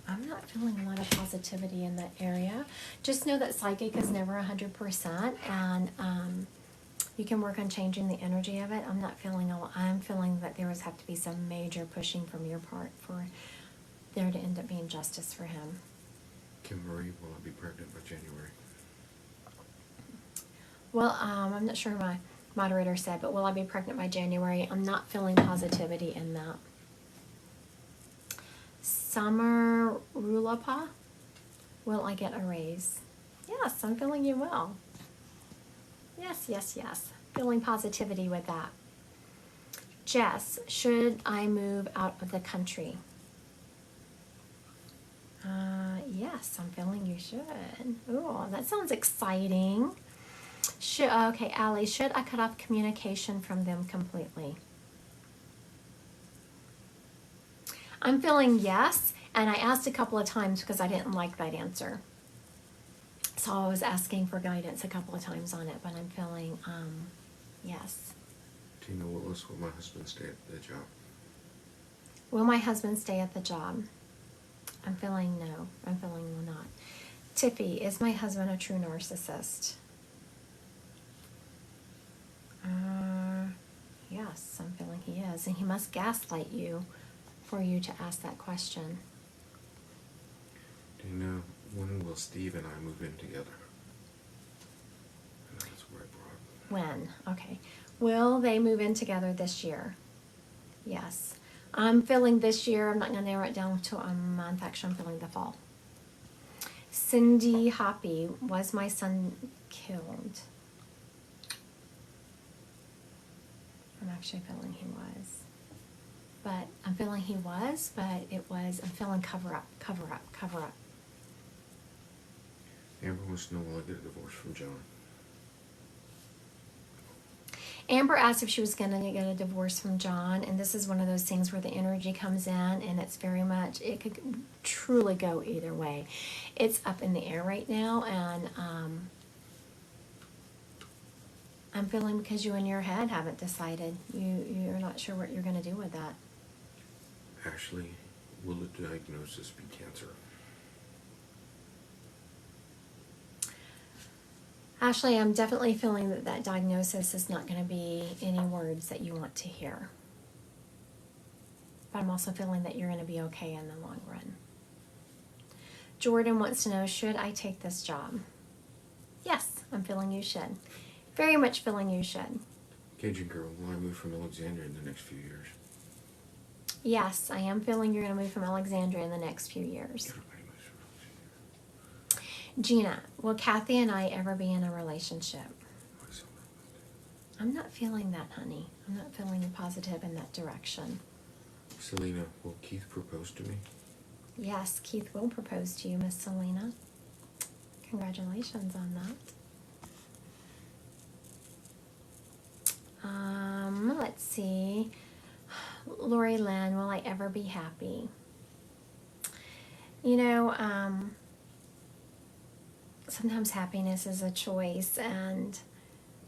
I'm not feeling a lot of positivity in that area. Just know that psychic is never 100%, and you can work on changing the energy of it. I'm feeling that there would have to be some major pushing from your part for there to end up being justice for him. Kimberly, will I be pregnant by January? Well, I'm not sure my moderator said, but will I be pregnant by January? I'm not feeling positivity in that. Summer Rulapa, will I get a raise? Yes, I'm feeling you will. Yes, yes, yes. Feeling positivity with that. Jess, should I move out of the country? Yes, I'm feeling you should. Ooh, that sounds exciting. Okay, Allie, should I cut off communication from them completely? I'm feeling yes, and I asked a couple of times because I didn't like that answer. So I was asking for guidance a couple of times on it, but I'm feeling yes. Tina Willis, will my husband stay at the job? Will my husband stay at the job? I'm feeling no. I'm feeling will not. Tiffy, is my husband a true narcissist? Yes, I'm feeling he is, and he must gaslight you for you to ask that question. Do you know when will Steve and I move in together? When? Okay. Will they move in together this year? Yes. I'm feeling this year. I'm not going to narrow it down to a month. Actually, I'm feeling the fall. Cindy Hoppy, was my son killed? I'm actually feeling he was. But I'm feeling he was, but it was, I'm feeling cover up, cover up, cover up. Amber wants to know, will I get a divorce from John? Amber asked if she was going to get a divorce from John, and this is one of those things where the energy comes in, and it's very much, it could truly go either way. It's up in the air right now, and I'm feeling because you in your head haven't decided. You're not sure what you're going to do with that. Ashley, will the diagnosis be cancer? Ashley, I'm definitely feeling that that diagnosis is not going to be any words that you want to hear. But I'm also feeling that you're going to be okay in the long run. Jordan wants to know, should I take this job? Yes, I'm feeling you should. Very much feeling you should. Cajun girl, will I move from Alexandria in the next few years? Yes, I am feeling you're going to move from Alexandria in the next few years. Everybody moves from Alexandria. Gina, will Kathy and I ever be in a relationship? Why so romantic? I'm not feeling that, honey. I'm not feeling positive in that direction. Selena, will Keith propose to me? Yes, Keith will propose to you, Miss Selena. Congratulations on that. Let's see. Lori Lynn, will I ever be happy? You know, sometimes happiness is a choice, and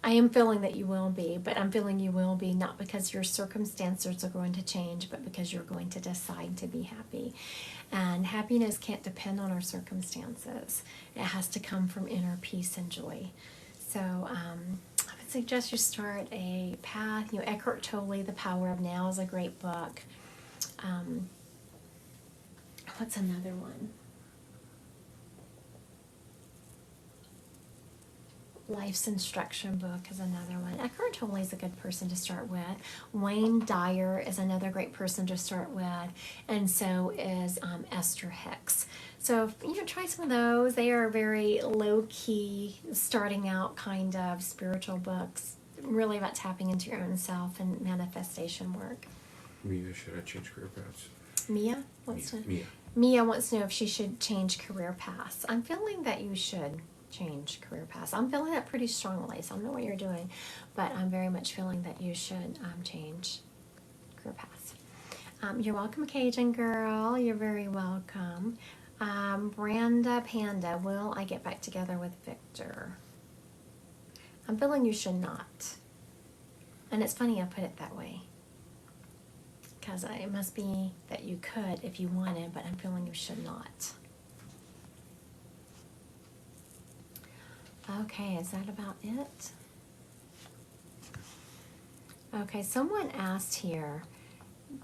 I am feeling that you will be, but I'm feeling you will be not because your circumstances are going to change, but because you're going to decide to be happy. And happiness can't depend on our circumstances. It has to come from inner peace and joy. So I would suggest you start a path. You know, Eckhart Tolle, The Power of Now is a great book. What's another one? Life's Instruction book is another one. Eckhart Tolle is a good person to start with. Wayne Dyer is another great person to start with, and so is Esther Hicks. So try some of those. They are very low key, starting out kind of spiritual books, really about tapping into your own self and manifestation work. Mia, should I change career paths? Mia wants to. Mia. Mia wants to know if she should change career paths. I'm feeling that you should change career paths. I'm feeling that pretty strongly, so I don't know what you're doing, but I'm very much feeling that you should change career paths. You're welcome, Cajun girl. You're very welcome. Branda Panda, will I get back together with Victor? I'm feeling you should not. And it's funny I put it that way, because it must be that you could if you wanted, but I'm feeling you should not. Okay, is that about it? Okay, someone asked here,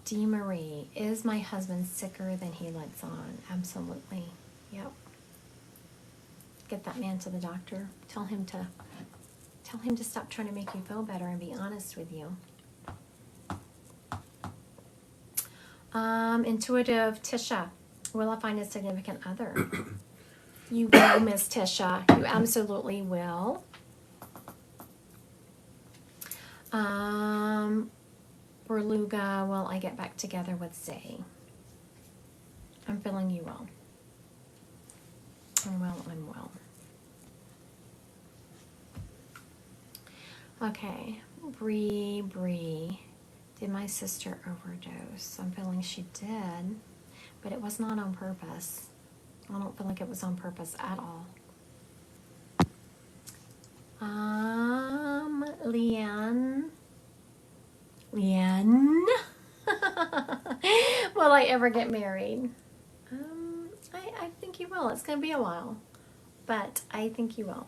Dee Marie, is my husband sicker than he lets on? Absolutely. Yep. Get that man to the doctor. Tell him to stop trying to make you feel better and be honest with you. Intuitive Tisha, will I find a significant other? You will, Miss Tisha. You absolutely will. Berluga, will I get back together with Zay? I'm feeling you will. I'm well. Okay. Bree. Did my sister overdose? I'm feeling she did, but it was not on purpose. I don't feel like it was on purpose at all. Leanne. Will I ever get married? I think you will. It's going to be a while, but I think you will.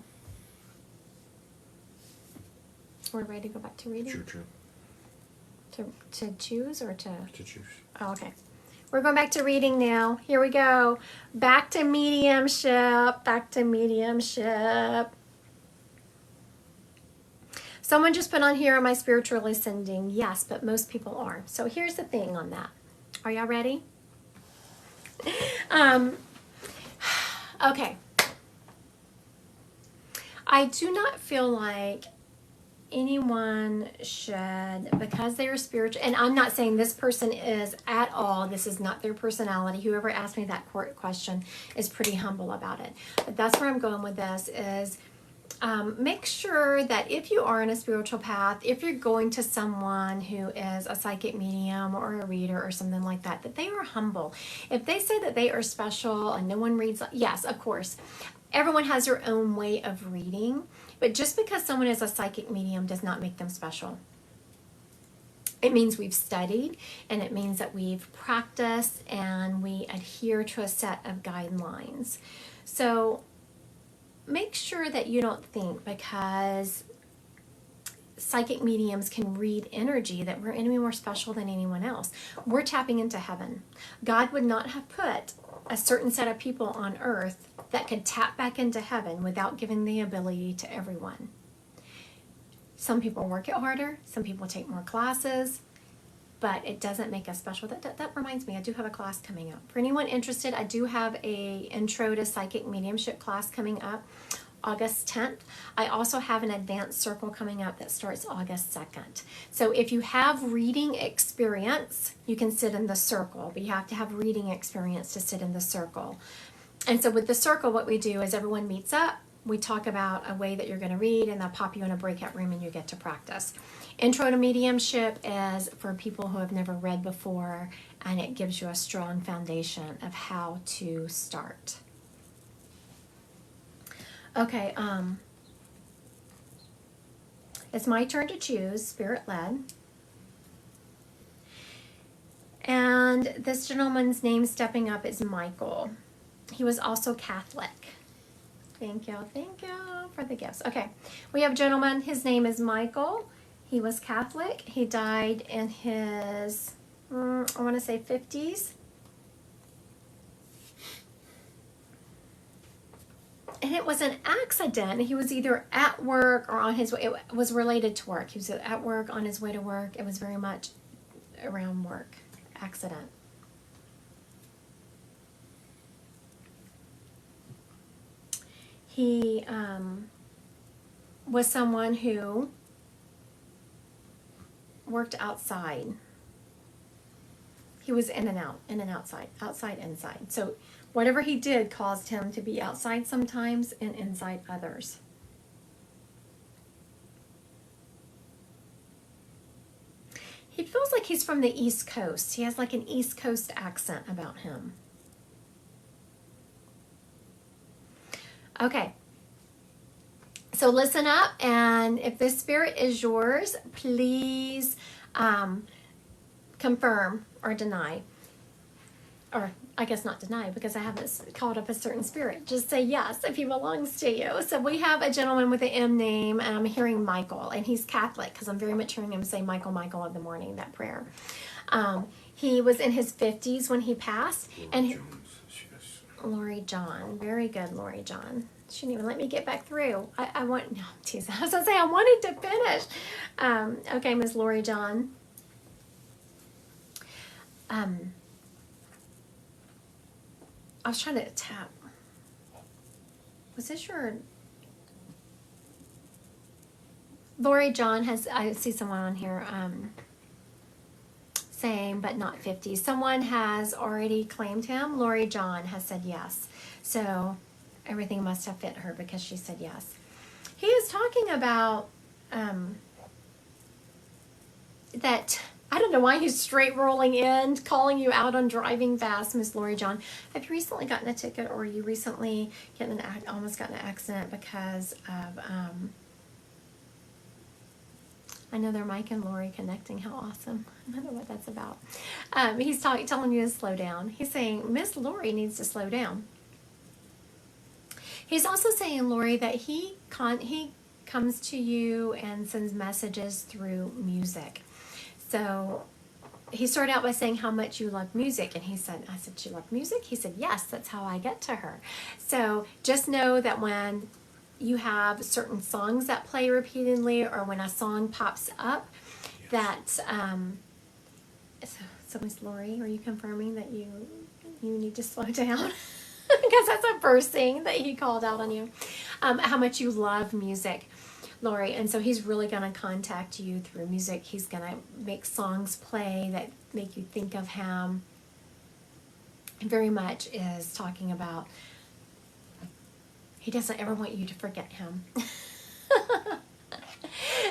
We're ready to go back to reading? Sure. To choose or to? To choose. Oh, okay. We're going back to reading now. Here we go. Back to mediumship. Someone just put on here, am I spiritually ascending? Yes, but most people are. So here's the thing on that. Are y'all ready? Okay. I do not feel like anyone should, because they are spiritual, and I'm not saying this person is at all, this is not their personality. Whoever asked me that question is pretty humble about it. But that's where I'm going with this is make sure that if you are in a spiritual path, if you're going to someone who is a psychic medium or a reader or something like that, that they are humble. If they say that they are special and no one reads, yes, of course, everyone has their own way of reading, but just because someone is a psychic medium does not make them special. It means we've studied, and it means that we've practiced and we adhere to a set of guidelines. So make sure that you don't think because psychic mediums can read energy that we're any more special than anyone else. We're tapping into heaven. God would not have put a certain set of people on earth that could tap back into heaven without giving the ability to everyone. Some people work it harder, some people take more classes, but it doesn't make us special. That reminds me, I do have a class coming up. For anyone interested, I do have a intro to psychic mediumship class coming up August 10th. I also have an advanced circle coming up that starts August 2nd. So if you have reading experience, you can sit in the circle, but you have to have reading experience to sit in the circle. And so with the circle, what we do is everyone meets up, we talk about a way that you're going to read, and they'll pop you in a breakout room and you get to practice. Intro to mediumship is for people who have never read before, and it gives you a strong foundation of how to start. Okay, it's my turn to choose, spirit-led. And this gentleman's name stepping up is Michael. He was also Catholic. Thank you for the gifts. Okay, we have a gentleman, his name is Michael. He was Catholic. He died in his, I want to say 50s. And it was an accident. He was either at work or on his way. It was related to work. He was at work, on his way to work. It was very much around work. Accident. He was someone who worked outside. He was in and out, in and outside, inside. So whatever he did caused him to be outside sometimes and inside others. He feels like he's from the East Coast. He has like an East Coast accent about him. Okay. So listen up, and if this spirit is yours, please confirm or deny. Or I guess not deny, because I haven't called up a certain spirit. Just say yes if he belongs to you. So we have a gentleman with an M name, and I'm hearing Michael, and he's Catholic, because I'm very much hearing him say Michael, Michael of the morning, that prayer. He was in his 50s when he passed. Lori John. Very good, Lori John. She didn't even let me get back through. I was going to say, I wanted to finish. Okay, Miss Lori John. I was trying to tap. Was this your... Lori John has... I see someone on here saying, but not 50. Someone has already claimed him. Lori John has said yes. So everything must have fit her because she said yes. He is talking about that... I don't know why he's straight rolling in, calling you out on driving fast, Miss Lori John. Have you recently gotten a ticket, or you recently almost gotten an accident because of, I know they're Mike and Lori connecting. How awesome. I don't know what that's about. He's telling you to slow down. He's saying Miss Lori needs to slow down. He's also saying, Lori, that he comes to you and sends messages through music. So he started out by saying how much you love music, and I said, you love music? He said, yes, that's how I get to her. So just know that when you have certain songs that play repeatedly, or when a song pops up, that so Miss Lori, are you confirming that you need to slow down? Because that's the first thing that he called out on you, how much you love music, Lori. And so he's really going to contact you through music. He's going to make songs play that make you think of him. Very much is talking about he doesn't ever want you to forget him.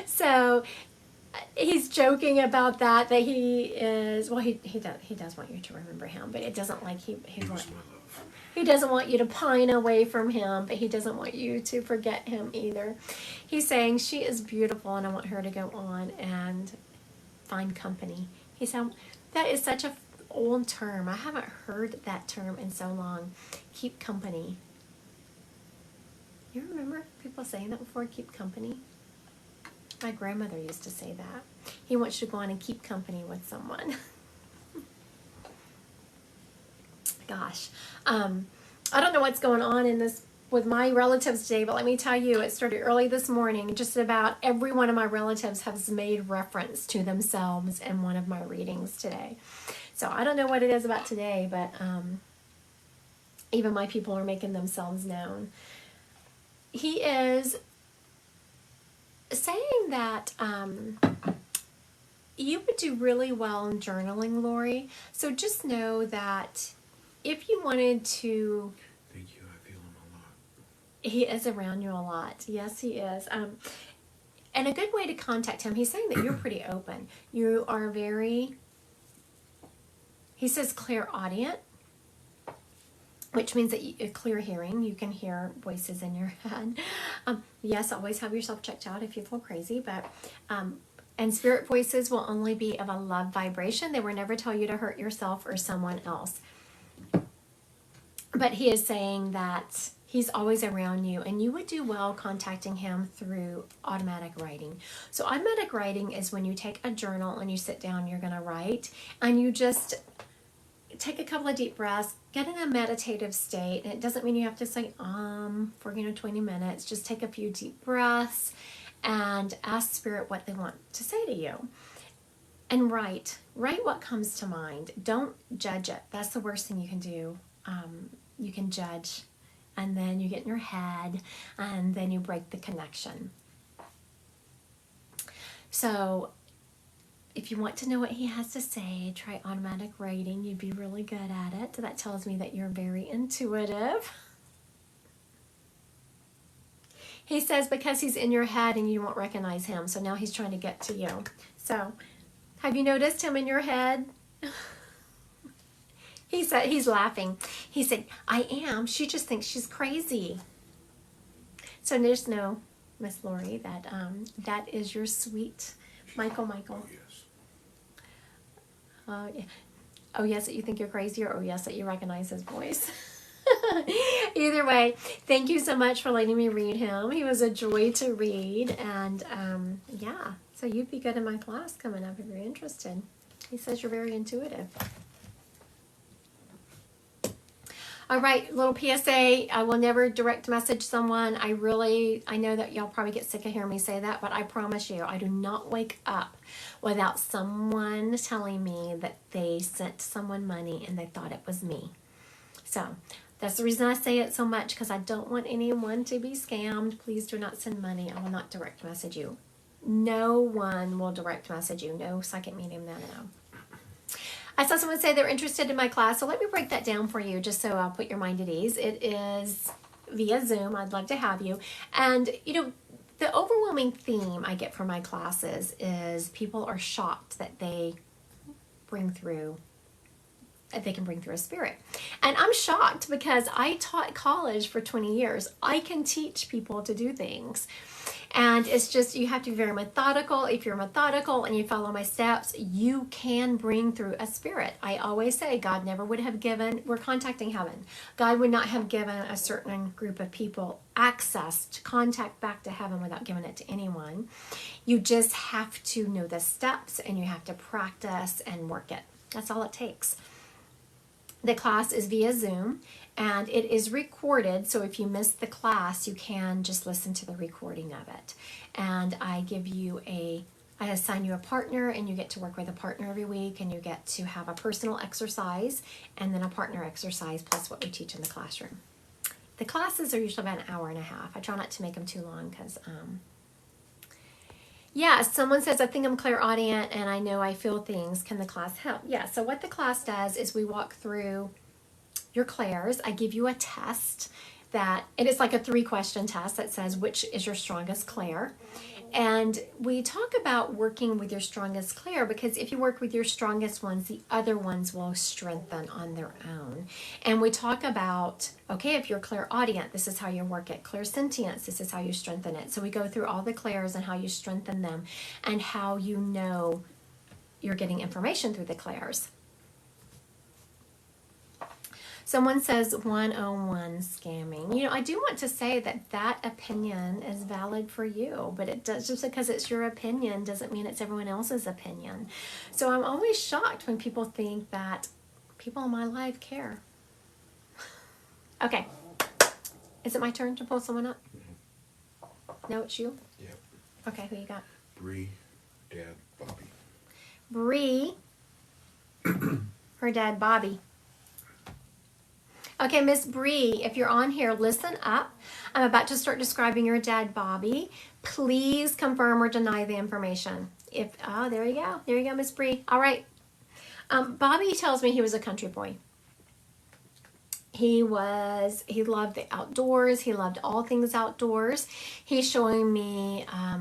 So he's joking about that he is, well, he does want you to remember him, but it doesn't like he doesn't want you to pine away from him, but he doesn't want you to forget him either. He's saying she is beautiful and I want her to go on and find company. He said that is such a old term. I haven't heard that term in so long. Keep company. You remember people saying that before? Keep company? My grandmother used to say that. He wants you to go on and keep company with someone. Gosh. I don't know what's going on in this with my relatives today, but let me tell you, it started early this morning. Just about every one of my relatives has made reference to themselves in one of my readings today. So I don't know what it is about today, but even my people are making themselves known. He is saying that you would do really well in journaling, Lori. So just know that if you wanted to... Thank you, I feel him a lot. He is around you a lot. Yes, he is. And a good way to contact him, he's saying that you're pretty open. You are very... He says clairaudient, which means that you're clear hearing. You can hear voices in your head. Yes, always have yourself checked out if you feel crazy, but and spirit voices will only be of a love vibration. They will never tell you to hurt yourself or someone else. But he is saying that he's always around you, and you would do well contacting him through automatic writing. So automatic writing is when you take a journal and you sit down, you're going to write, and you just take a couple of deep breaths, get in a meditative state. And it doesn't mean you have to say for 20 minutes. Just take a few deep breaths and ask Spirit what they want to say to you. And write what comes to mind. Don't judge it. That's the worst thing you can do. You can judge, and then you get in your head, and then you break the connection. So if you want to know what he has to say, try automatic writing. You'd be really good at it. That tells me that you're very intuitive. He says because he's in your head and you won't recognize him, so now he's trying to get to you. So have you noticed him in your head? He said, he's laughing. He said, I am. She just thinks she's crazy. So just know, Miss Lori, that that is your sweet Michael. Yes. Yeah. Oh, yes, that you think you're crazy, or oh, yes, that you recognize his voice. Either way, thank you so much for letting me read him. He was a joy to read. And yeah, so you'd be good in my class coming up if you're interested. He says you're very intuitive. All right, little PSA, I will never direct message someone. I know that y'all probably get sick of hearing me say that, but I promise you, I do not wake up without someone telling me that they sent someone money and they thought it was me. So that's the reason I say it so much, because I don't want anyone to be scammed. Please do not send money. I will not direct message you. No one will direct message you. No psychic medium, no. I saw someone say they're interested in my class, so let me break that down for you just so I'll put your mind at ease. It is via Zoom. I'd love to have you. And, the overwhelming theme I get from my classes is people are shocked that they can bring through a spirit. And I'm shocked because I taught college for 20 years. I can teach people to do things. And it's just, you have to be very methodical. If you're methodical and you follow my steps, you can bring through a spirit. I always say God never would have given, we're contacting heaven. God would not have given a certain group of people access to contact back to heaven without giving it to anyone. You just have to know the steps, and you have to practice and work it. That's all it takes. The class is via Zoom, And it is recorded, so if you miss the class, you can just listen to the recording of it. And I assign you a partner, and you get to work with a partner every week, and you get to have a personal exercise and then a partner exercise plus what we teach in the classroom. The classes are usually about an hour and a half. I try not to make them too long because, yeah, someone says, I think I'm clairaudient and I know I feel things. Can the class help? Yeah, so what the class does is we walk through your clairs. I give you a test and it's like a 3-question test that says which is your strongest clair. And we talk about working with your strongest clair because if you work with your strongest ones, the other ones will strengthen on their own. And we talk about, okay, if you're clairaudient, this is how you work it. Clairsentience, this is how you strengthen it. So we go through all the clairs and how you strengthen them and how you know you're getting information through the clairs. Someone says 101 scamming. I do want to say that opinion is valid for you, but it does, just because it's your opinion doesn't mean it's everyone else's opinion. So I'm always shocked when people think that people in my life care. Okay. Is it my turn to pull someone up? No, it's you? Yep. Okay, who you got? Bree, Dad, Bobby. Bree, her dad, Bobby. Okay, Miss Bree, if you're on here, listen up. I'm about to start describing your dad, Bobby. Please confirm or deny the information. There you go. There you go, Miss Bree. All right. Bobby tells me he was a country boy. He loved the outdoors. He loved all things outdoors. He's showing me, I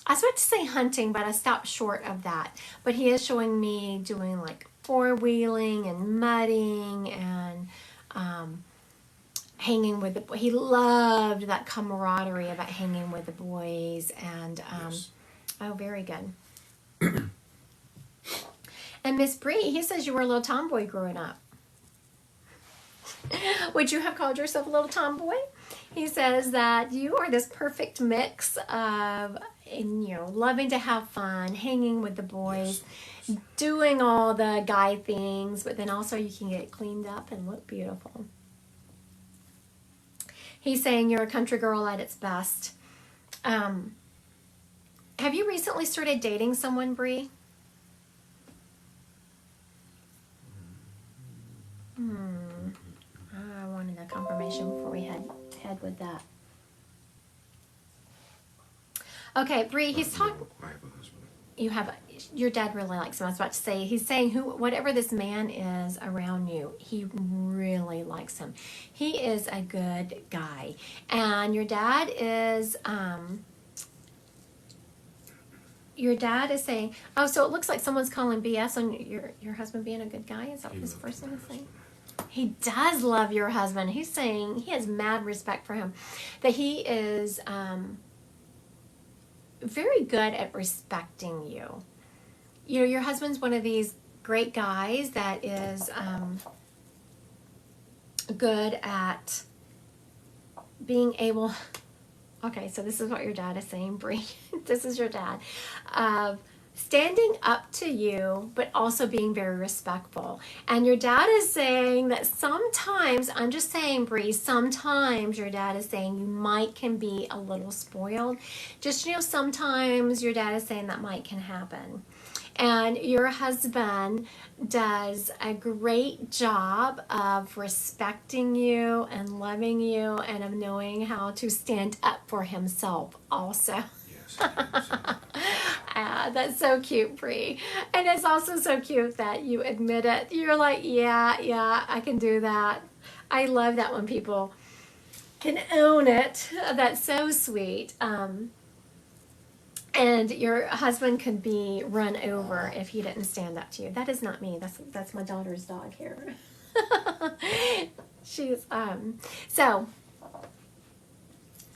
was about to say hunting, but I stopped short of that. But he is showing me doing like four-wheeling and mudding and hanging with the. He loved that camaraderie about hanging with the boys and Yes. Oh, very good. And Miss Bree, he says you were a little tomboy growing up. Would you have called yourself a little tomboy? He says that you are this perfect mix of, loving to have fun, hanging with the boys, doing all the guy things, but then also you can get cleaned up and look beautiful. He's saying you're a country girl at its best. Have you recently started dating someone, Bree? I wanted a confirmation before we head with that. Okay, Bree, he's talking. I have a husband. Your dad really likes him. I was about to say, he's saying whatever this man is around you, he really likes him. He is a good guy. And your dad is saying, oh, so it looks like someone's calling BS on your husband being a good guy. Is that what this person is saying? He does love your husband. He's saying he has mad respect for him. That he is very good at respecting you. Your husband's one of these great guys that is good at being able. Okay, so this is what your dad is saying, Bree. This is your dad. Standing up to you, but also being very respectful. And your dad is saying that sometimes, I'm just saying, Bree, sometimes your dad is saying you can be a little spoiled. Just, sometimes your dad is saying that can happen. And your husband does a great job of respecting you and loving you and of knowing how to stand up for himself also. Yes. That's so cute, Bree. And it's also so cute that you admit it. You're like, yeah, I can do that. I love that when people can own it. That's so sweet. And your husband could be run over if he didn't stand up to you. That is not me. That's my daughter's dog here. She's so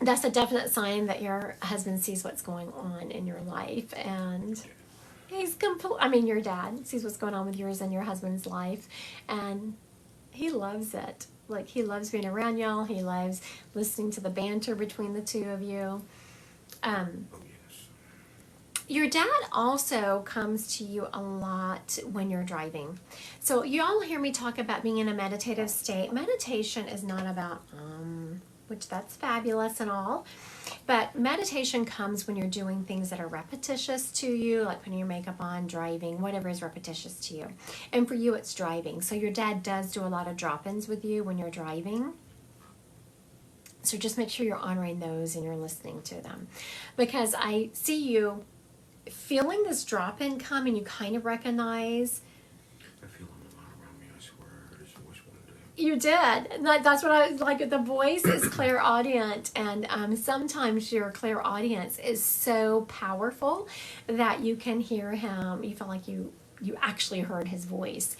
that's a definite sign that your husband sees what's going on in your life, and your dad sees what's going on with yours and your husband's life, and he loves it. Like, he loves being around y'all. He loves listening to the banter between the two of you. Oh, yes. Your dad also comes to you a lot when you're driving. So you all hear me talk about being in a meditative state. Meditation is not about which that's fabulous and all, but meditation comes when you're doing things that are repetitious to you, like putting your makeup on, driving, whatever is repetitious to you. And for you, it's driving. So your dad does do a lot of drop-ins with you when you're driving. So just make sure you're honoring those and you're listening to them, because I see you feeling this drop-in come and you kind of recognize. I feel him a lot around me. I swear I heard his voice one day. You did. That's what I like. The voice is clairaudient, and sometimes your clairaudience is so powerful that you can hear him. You feel like you actually heard his voice.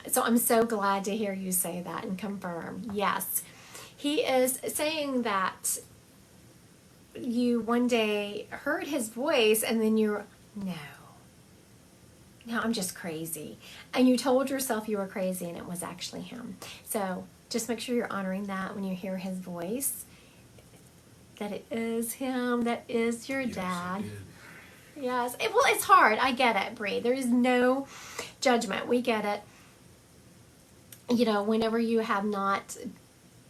So I'm so glad to hear you say that and confirm. Yes, he is saying that you one day heard his voice, and then you're no, I'm just crazy. And you told yourself you were crazy and it was actually him. So just make sure you're honoring that when you hear his voice, that it is him, that is your dad. Yes. Well, it's hard. I get it, Bree. There is no judgment. We get it. You know, whenever you have not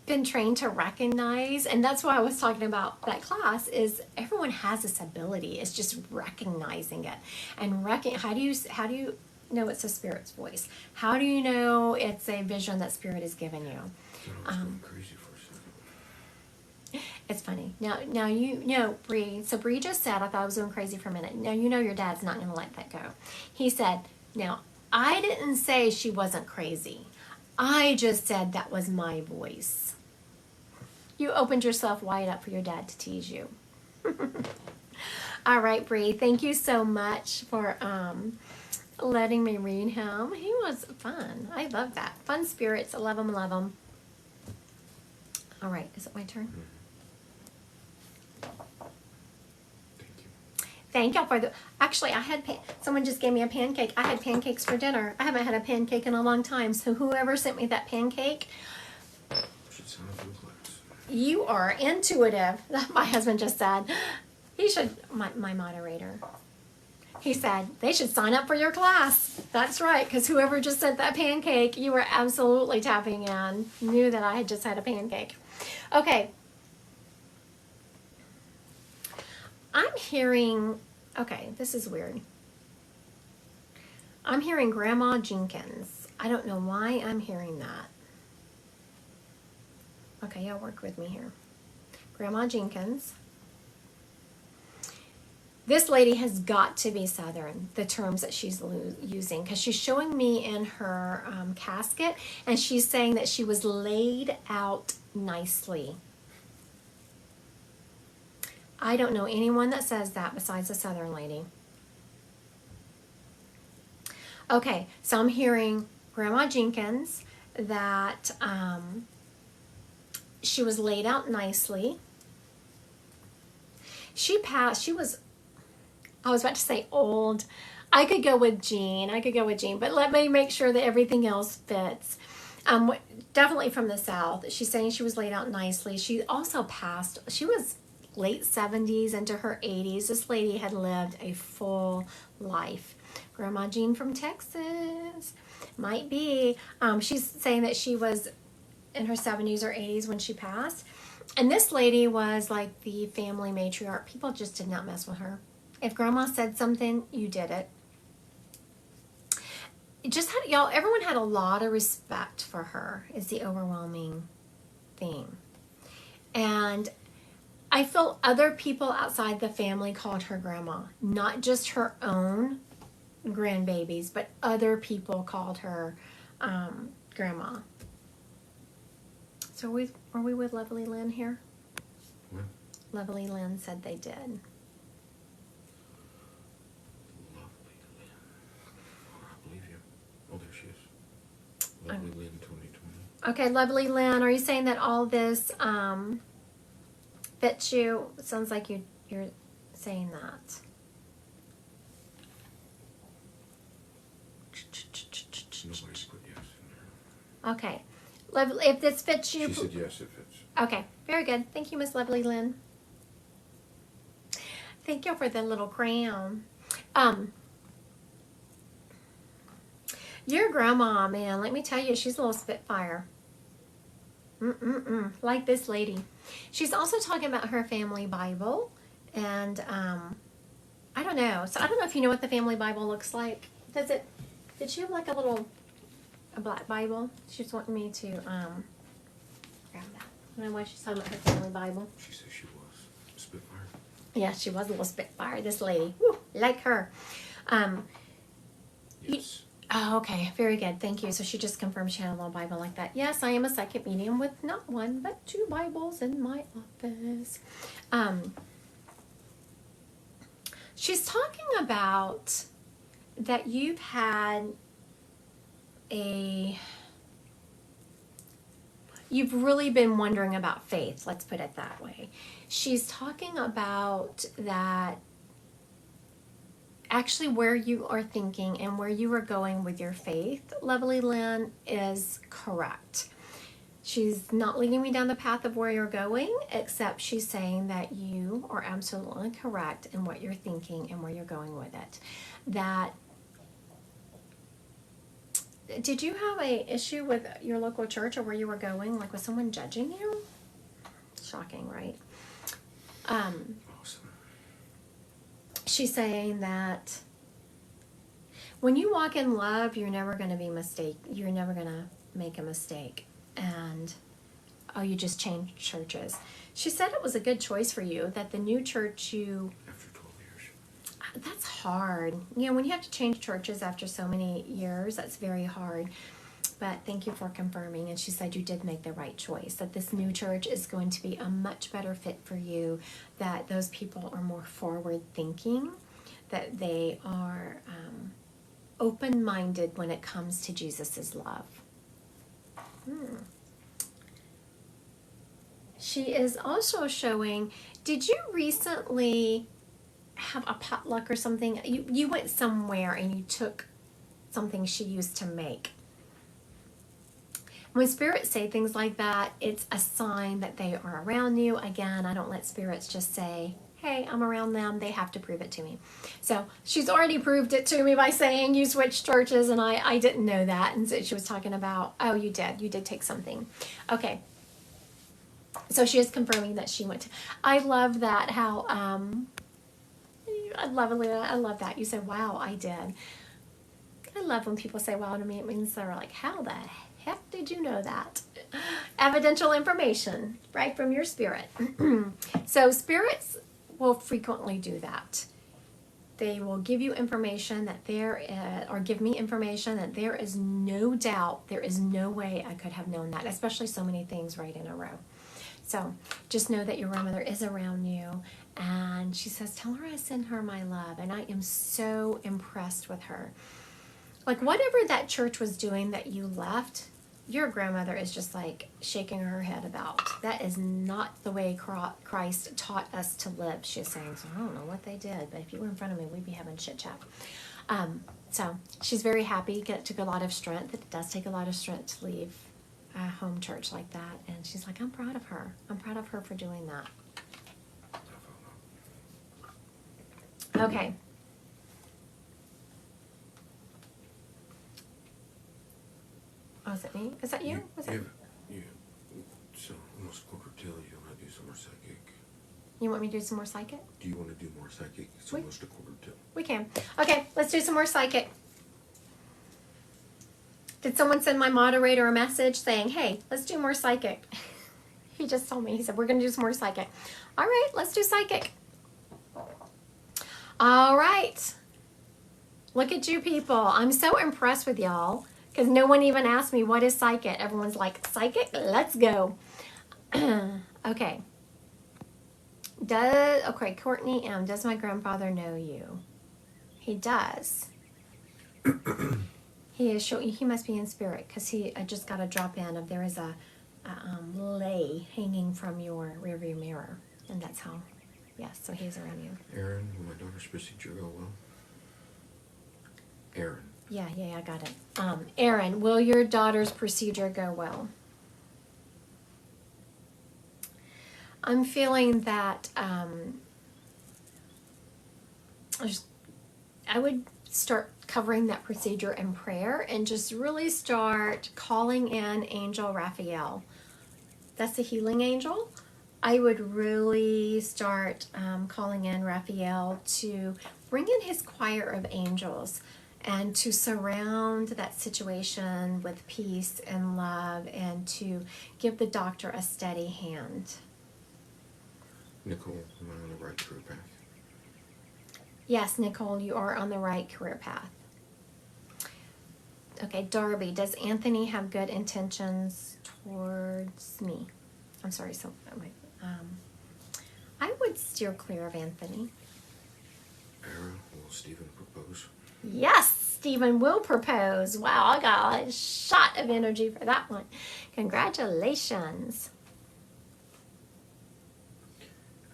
been trained to recognize, and that's why I was talking about that class, is everyone has this ability. It's just recognizing it. And how do you know it's a spirit's voice? How do you know it's a vision that spirit has given you? I was going crazy for a second. It's funny. Now you know, Bree. So Bree just said, I thought I was going crazy for a minute. Now you know your dad's not going to let that go. He said, now I didn't say she wasn't crazy. I just said that was my voice. You opened yourself wide up for your dad to tease you. All right, Bree. Thank you so much for letting me read him. He was fun. I love that. Fun spirits. I love them, love them. All right. Is it my turn? Thank you. Thank y'all for the. Actually, I had someone just gave me a pancake. I had pancakes for dinner. I haven't had a pancake in a long time. So whoever sent me that pancake, Should sign up for the class. you are intuitive. My husband just said he should. My moderator. He said they should sign up for your class. That's right, because whoever just sent that pancake, you were absolutely tapping in. Knew that I had just had a pancake. Okay. I'm hearing. Okay, this is weird. I'm hearing Grandma Jenkins. I don't know why I'm hearing that. Okay, y'all work with me here. Grandma Jenkins. This lady has got to be Southern, the terms that she's using, because she's showing me in her casket, and she's saying that she was laid out nicely. I don't know anyone that says that besides a Southern lady. Okay, so I'm hearing Grandma Jenkins that she was laid out nicely. She was, I was about to say old. I could go with Jean, but let me make sure that everything else fits. Definitely from the South. She's saying she was laid out nicely. She also passed, she was late 70s into her 80s. This lady had lived a full life. Grandma Jean from Texas. Might be. She's saying that she was in her 70s or 80s when she passed. And this lady was like the family matriarch. People just did not mess with her. If Grandma said something, you did it. Everyone had a lot of respect for her, is the overwhelming theme. And I feel other people outside the family called her Grandma. Not just her own grandbabies, but other people called her Grandma. So are we with Lovely Lynn here? What? Lovely Lynn said they did. Lovely Lynn. Oh, I believe you. Oh, there she is. Lovely Lynn 2020. Okay, Lovely Lynn, are you saying that all this fits you? It sounds like you're saying that. Nobody's put yes in there. Okay. If this fits you. She said yes, it fits. Okay, very good. Thank you, Miss Lovely Lynn. Thank you for the little crown. Your grandma, man, let me tell you, she's a little spitfire. Like this lady. She's also talking about her family Bible, and I don't know. So I don't know if you know what the family Bible looks like. Did she have like a black Bible? She's wanting me to grab that. I don't know why she's talking about her family Bible. She said she was Spitfire. Yeah, she was a little spitfire, this lady. Woo, like her. Yes. Oh, okay. Very good. Thank you. So she just confirmed she had a little Bible like that. Yes, I am a psychic medium with not one, but 2 Bibles in my office. She's talking about that you've really been wondering about faith. Let's put it that way. She's talking about that actually where you are thinking and where you are going with your faith, Lovely Lynn, is correct. She's not leading me down the path of where you're going, except she's saying that you are absolutely correct in what you're thinking and where you're going with it. Did you have a issue with your local church or where you were going? Like, was someone judging you? Shocking, right? Awesome. She's saying that when you walk in love, you're never going to make a mistake. And you just changed churches. She said it was a good choice for you, that the new church After 12 years. that's hard. You know, when you have to change churches after so many years, that's very hard. But thank you for confirming. And she said you did make the right choice, that this new church is going to be a much better fit for you, that those people are more forward thinking, that they are open-minded when it comes to Jesus's love. She is also showing, did you recently have a potluck or something? You went somewhere and you took something she used to make. When spirits say things like that, it's a sign that they are around you. Again, I don't let spirits just say, hey, I'm around them. They have to prove it to me. So she's already proved it to me by saying you switched churches, and I didn't know that. And so she was talking about, oh, you did take something. Okay. So she is confirming that she went to, I love that, how, I love that. You said, wow, I did. I love when people say wow to me. It means they're like, how the heck did you know that? Evidential information, right, from your spirit. So spirits will frequently do that. They will give you information that or give me information that there is no doubt, there is no way I could have known that, especially so many things right in a row. So just know that your grandmother is around you. And she says, tell her I send her my love. And I am so impressed with her. Like, whatever that church was doing that you left, your grandmother is just like shaking her head about. That is not the way Christ taught us to live. She's saying, so I don't know what they did, but if you were in front of me, we'd be having chit chat. So she's very happy. It took a lot of strength. It does take a lot of strength to leave a home church like that. And she's like, I'm proud of her. I'm proud of her for doing that. Okay. Oh, is it me? Is that you? Was it? Yeah. So, almost corporate tell you want to do some more psychic. You want me to do some more psychic? Do you want to do more psychic? It's almost a quarter till. We can. Okay, let's do some more psychic. Did someone send my moderator a message saying, hey, let's do more psychic? He just told me. He said, we're going to do some more psychic. All right, let's do psychic. All right. Look at you people. I'm so impressed with y'all because no one even asked me what is psychic. Everyone's like, psychic? Let's go. Okay. Courtney M. Does my grandfather know you? He does. He must be in spirit because he just got a drop in of there is a lei hanging from your rearview mirror, and that's how. Yes, so he's around you. Aaron, will my daughter's procedure go well? Aaron. Yeah, I got it. Aaron, will your daughter's procedure go well? I'm feeling that I would start covering that procedure in prayer and just really start calling in Angel Raphael. That's the healing angel. I would really start calling in Raphael to bring in his choir of angels and to surround that situation with peace and love and to give the doctor a steady hand. Nicole, am I on the right career path? Yes, Nicole, you are on the right career path. Okay, Darby, does Anthony have good intentions towards me? I'm sorry, I would steer clear of Anthony. Ara, will Stephen propose? Yes, Stephen will propose. Wow, I got a shot of energy for that one. Congratulations.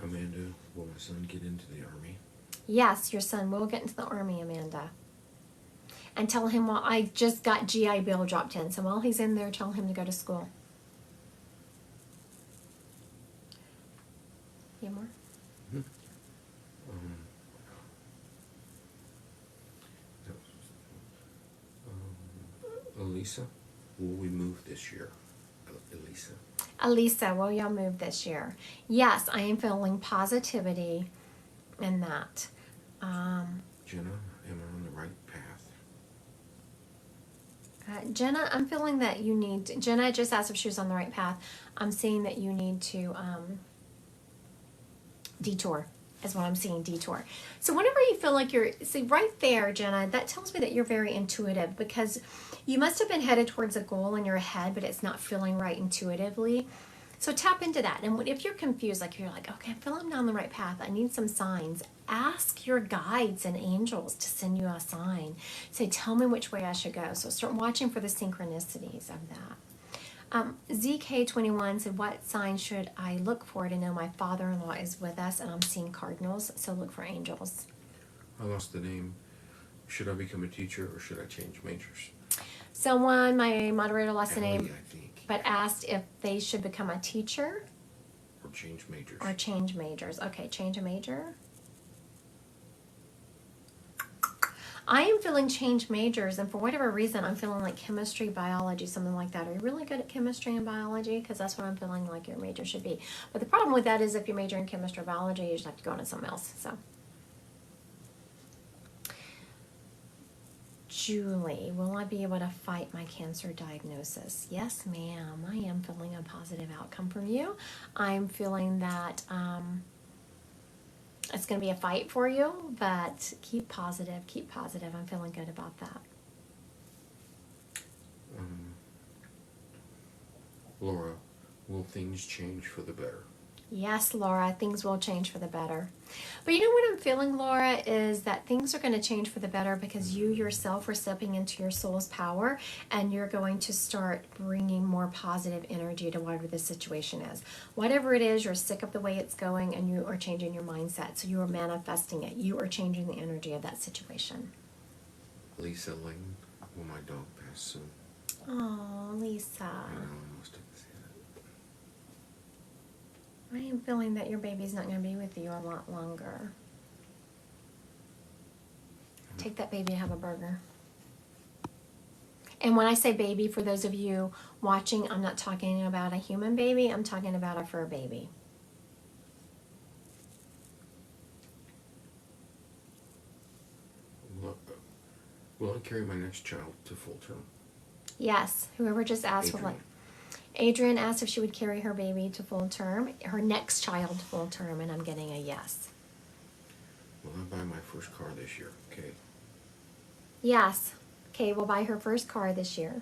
Amanda, will my son get into the army? Yes, your son will get into the army, Amanda. And tell him, well, I just got GI Bill dropped in, so while he's in there, tell him to go to school. You more? Mm-hmm. Elisa, will we move this year? Elisa. Elisa, will y'all move this year? Yes, I am feeling positivity in that. Jenna, am I on the right path? Jenna, I'm feeling that you need, Jenna just asked if she was on the right path. I'm seeing that you need to detour, is what I'm seeing, detour. So whenever you feel like see right there, Jenna, that tells me that you're very intuitive because you must have been headed towards a goal in your head, but it's not feeling right intuitively. So tap into that. And if you're confused, like you're like, okay, I'm feeling down the right path, I need some signs. Ask your guides and angels to send you a sign. Say, tell me which way I should go. So start watching for the synchronicities of that. ZK21 said, what sign should I look for to know my father-in-law is with us? And I'm seeing cardinals, so look for angels. I lost the name. Should I become a teacher or should I change majors? Someone, my moderator lost the Allie, name, I think. but asked if they should become a teacher Or change majors. or change majors. Okay, change a major. I am feeling change majors, and for whatever reason, I'm feeling like chemistry, biology, something like that. Are you really good at chemistry and biology? Because that's what I'm feeling like your major should be. But the problem with that is if you major in chemistry or biology, you just have to go into something else. So, Julie, will I be able to fight my cancer diagnosis? Yes, ma'am. I am feeling a positive outcome from you. I'm feeling that it's going to be a fight for you, but keep positive, keep positive. I'm feeling good about that. Laura, will things change for the better? Yes, Laura, things will change for the better. But you know what I'm feeling, Laura, is that things are going to change for the better because you yourself are stepping into your soul's power and you're going to start bringing more positive energy to whatever the situation is. Whatever it is, you're sick of the way it's going and you are changing your mindset. So you are manifesting it. You are changing the energy of that situation. Lisa Lane, will my dog pass soon? Oh, Lisa. I know, I almost didn't say that. I am feeling that your baby's not going to be with you a lot longer. Take that baby to have a burger. And when I say baby, for those of you watching, I'm not talking about a human baby. I'm talking about a fur baby. Will I carry my next child to full term? Yes. Whoever just asked will let. Adrian asked if she would carry her baby to full term, her next child to full term, and I'm getting a yes. Will I buy my first car this year? Okay. Yes. Kay will buy her first car this year.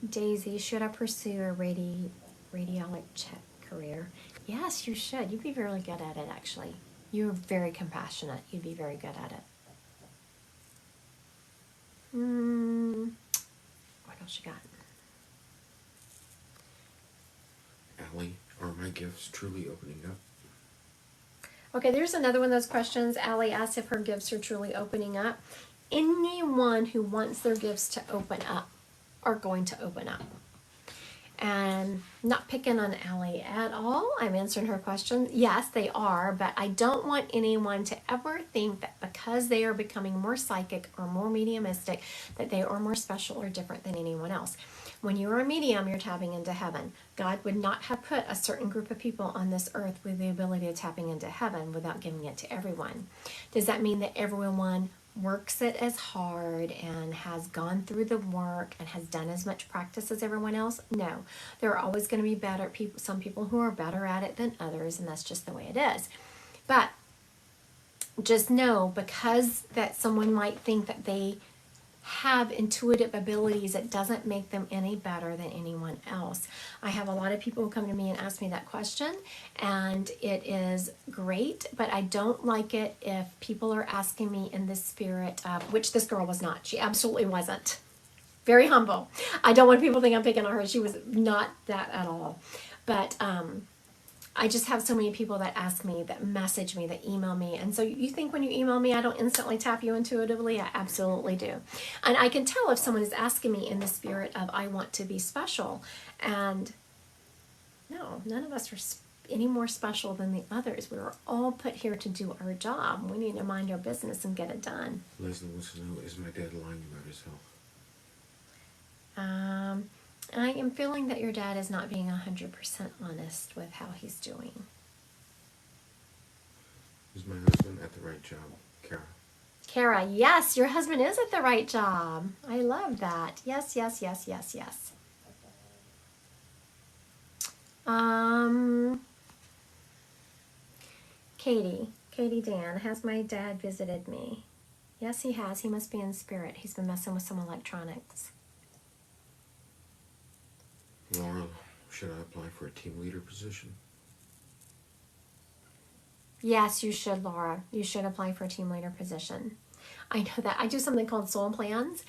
Daisy, should I pursue a radiologic career? Yes, you should. You'd be really good at it, actually. You're very compassionate. You'd be very good at it. What else you got? Allie, are my gifts truly opening up? Okay, there's another one of those questions. Allie asked if her gifts are truly opening up. Anyone who wants their gifts to open up are going to open up. And not picking on Allie at all. I'm answering her question. Yes, they are, but I don't want anyone to ever think that because they are becoming more psychic or more mediumistic, that they are more special or different than anyone else. When you are a medium, you're tapping into heaven. God would not have put a certain group of people on this earth with the ability of tapping into heaven without giving it to everyone. Does that mean that everyone works it as hard and has gone through the work and has done as much practice as everyone else? No. There are always going to be better people, some people who are better at it than others, and that's just the way it is. But just know, because that someone might think that they have intuitive abilities, it doesn't make them any better than anyone else. I have a lot of people who come to me and ask me that question, and it is great, but I don't like it if people are asking me in the spirit of, which this girl was not. She absolutely wasn't. Very humble. I don't want people to think I'm picking on her. She was not that at all. But I just have so many people that ask me, that message me, that email me. And so you think when you email me, I don't instantly tap you intuitively? I absolutely do. And I can tell if someone is asking me in the spirit of, I want to be special. And no, none of us are any more special than the others. We were all put here to do our job. We need to mind our business and get it done. Leslie wants to know, is my dad lying about his health? I am feeling that your dad is not being 100% honest with how he's doing. Is my husband at the right job, Kara? Kara, yes, your husband is at the right job. I love that. Yes, yes, yes, yes, yes. Katie Dan, has my dad visited me? Yes, he has. He must be in spirit. He's been messing with some electronics. Laura, should I apply for a team leader position? Yes, you should, Laura. You should apply for a team leader position. I know that. I do something called soul plans.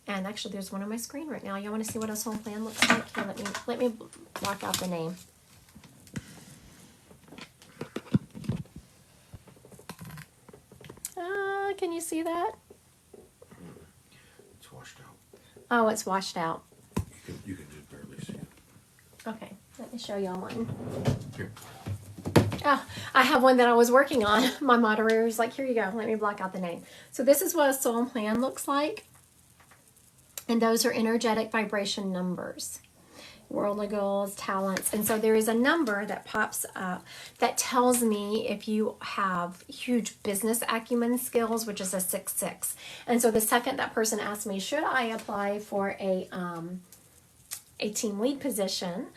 And actually, there's one on my screen right now. You want to see what a soul plan looks like? Here, let me block out the name. Can you see that? It's washed out. Oh, it's washed out. You can just barely see it. Okay, let me show y'all mine. Here. Oh, I have one that I was working on. My moderator is like, here you go. Let me block out the name. So this is what a soul plan looks like. And those are energetic vibration numbers. Worldly goals, talents. And so there is a number that pops up that tells me if you have huge business acumen skills, which is a 6-6. And so the second that person asked me, should I apply for a team lead position,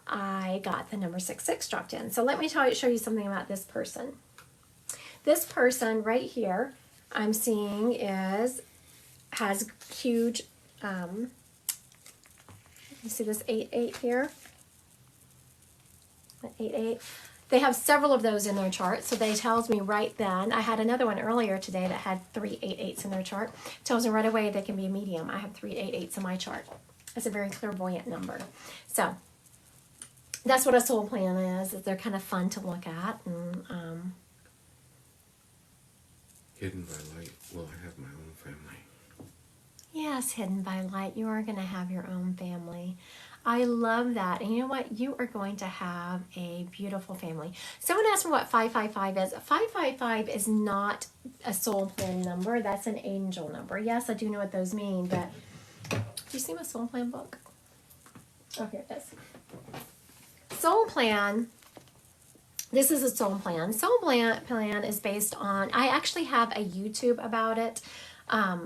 I got the number 6-6 dropped in. So let me show you something about this person. This person right here, I'm seeing has huge, you see this 8-8 here? 8-8. They have several of those in their chart, so they tells me right then. I had another one earlier today that had 3 8-8s in their chart. Tells me right away they can be a medium. I have 3 8-8s in my chart. It's a very clairvoyant number. So that's what a soul plan is. They're kind of fun to look at. And, Hidden by light, will I have my own family? yes, hidden by light, you are going to have your own family. I love that. And you know what? You are going to have a beautiful family. Someone asked me what 555 is. 555 is not a soul plan number. That's an angel number. Yes, I do know what those mean, but do you see my soul plan book? Oh, here it is. Soul plan. This is a soul plan. Soul plan is based on, I actually have a YouTube about it.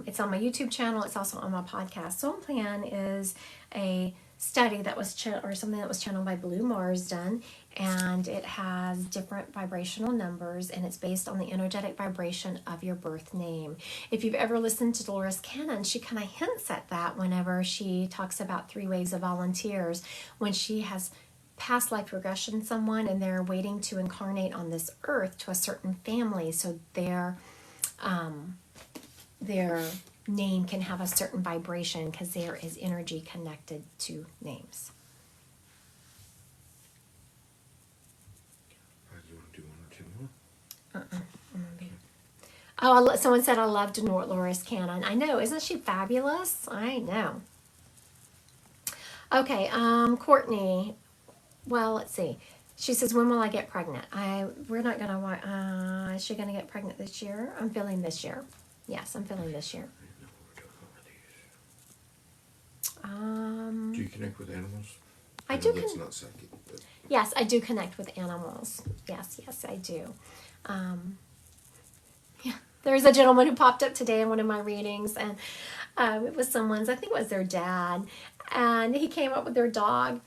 It's on my YouTube channel. It's also on my podcast. Soul Plan is a study that was something that was channeled by Blue Marsden, and it has different vibrational numbers, and it's based on the energetic vibration of your birth name. If you've ever listened to Dolores Cannon, she kind of hints at that whenever she talks about 3 waves of volunteers, when she has past life regression someone and they're waiting to incarnate on this earth to a certain family, so their name can have a certain vibration because there is energy connected to names. Do you want to do 1 or 2 more? Oh, someone said I loved Dolores Cannon. I know. Isn't she fabulous? I know. Okay, Courtney. Well, let's see. She says, "When will I get pregnant?" We're not gonna. Is she gonna get pregnant this year? I'm feeling this year. Yes, I'm feeling this year. Do you connect with animals? I know do. that's not psychic, but Yes, I do connect with animals. Yes, I do. Yeah, there's a gentleman who popped up today in one of my readings, and it was someone's. I think it was their dad, and he came up with their dog.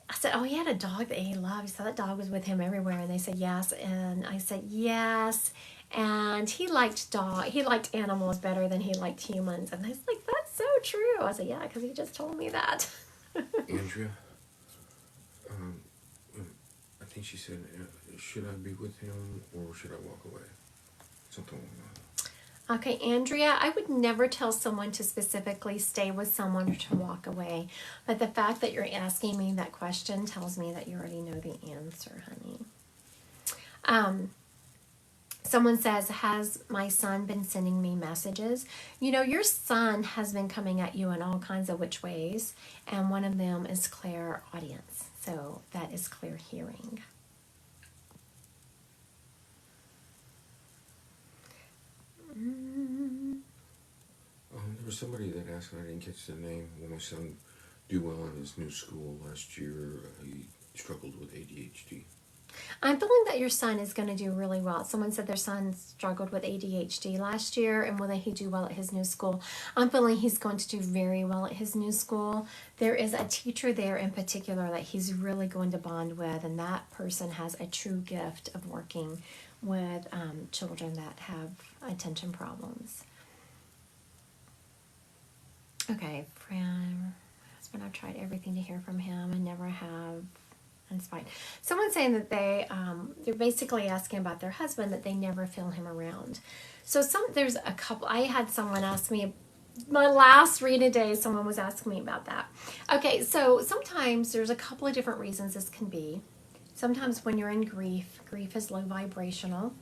I said, "Oh, he had a dog that he loved." He said that dog was with him everywhere, and they said yes, and I said yes, and he liked animals better than he liked humans, and I was like, "That's so true." I said, "Yeah, because he just told me that." Andrea, um, I think she said, should I be with him or should I walk away? Something like that. Okay, Andrea, I would never tell someone to specifically stay with someone or to walk away. But the fact that you're asking me that question tells me that you already know the answer, honey. Someone says, "Has my son been sending me messages?" You know, your son has been coming at you in all kinds of which ways, and one of them is clear audience. So that is clear hearing. There was somebody that asked, and I didn't catch the name. Will my son do well in his new school? Last year, he struggled with ADHD. I'm feeling that your son is going to do really well. Someone said their son struggled with ADHD last year, and will he do well at his new school? I'm feeling he's going to do very well at his new school. There is a teacher there in particular that he's really going to bond with, and that person has a true gift of working with children that have attention problems. Okay, Fran, my husband, I've tried everything to hear from him and never have. It's fine. Someone's saying that they're basically asking about their husband, that they never feel him around. So there's a couple. I had someone ask me my last read today. Someone was asking me about that. Okay, so sometimes there's a couple of different reasons this can be. Sometimes when you're in grief is low vibrational.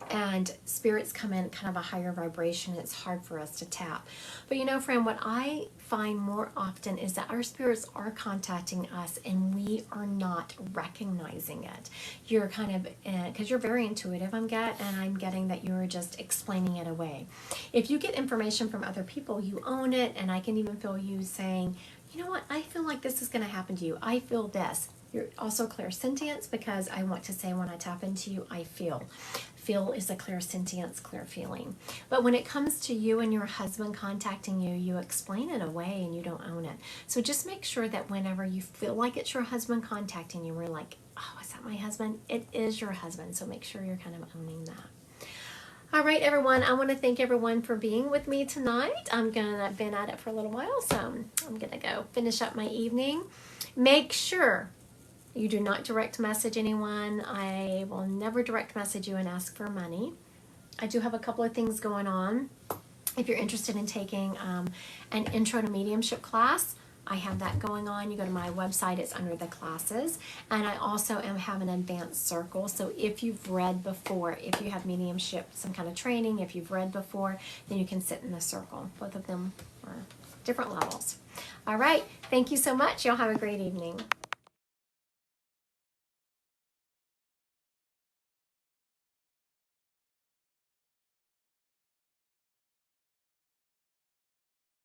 And spirits come in at kind of a higher vibration. It's hard for us to tap. But you know, friend, what I find more often is that our spirits are contacting us and we are not recognizing it. You're kind of, because you're very intuitive, and I'm getting that you're just explaining it away. If you get information from other people, you own it, and I can even feel you saying, "You know what, I feel like this is going to happen to you. I feel this." You're also clairsentience, because I want to say when I tap into you, I feel. Feel is a clairsentience, clear feeling. But when it comes to you and your husband contacting you, you explain it away and you don't own it. So just make sure that whenever you feel like it's your husband contacting you, we're like, "Oh, is that my husband?" It is your husband. So make sure you're kind of owning that. All right, everyone. I want to thank everyone for being with me tonight. I've been at it for a little while, so I'm gonna go finish up my evening. Make sure you do not direct message anyone. I will never direct message you and ask for money. I do have a couple of things going on. If you're interested in taking an intro to mediumship class, I have that going on. You go to my website, it's under the classes. And I also have an advanced circle. So if you've read before, if you have mediumship, some kind of training, if you've read before, then you can sit in the circle. Both of them are different levels. All right. Thank you so much. Y'all have a great evening.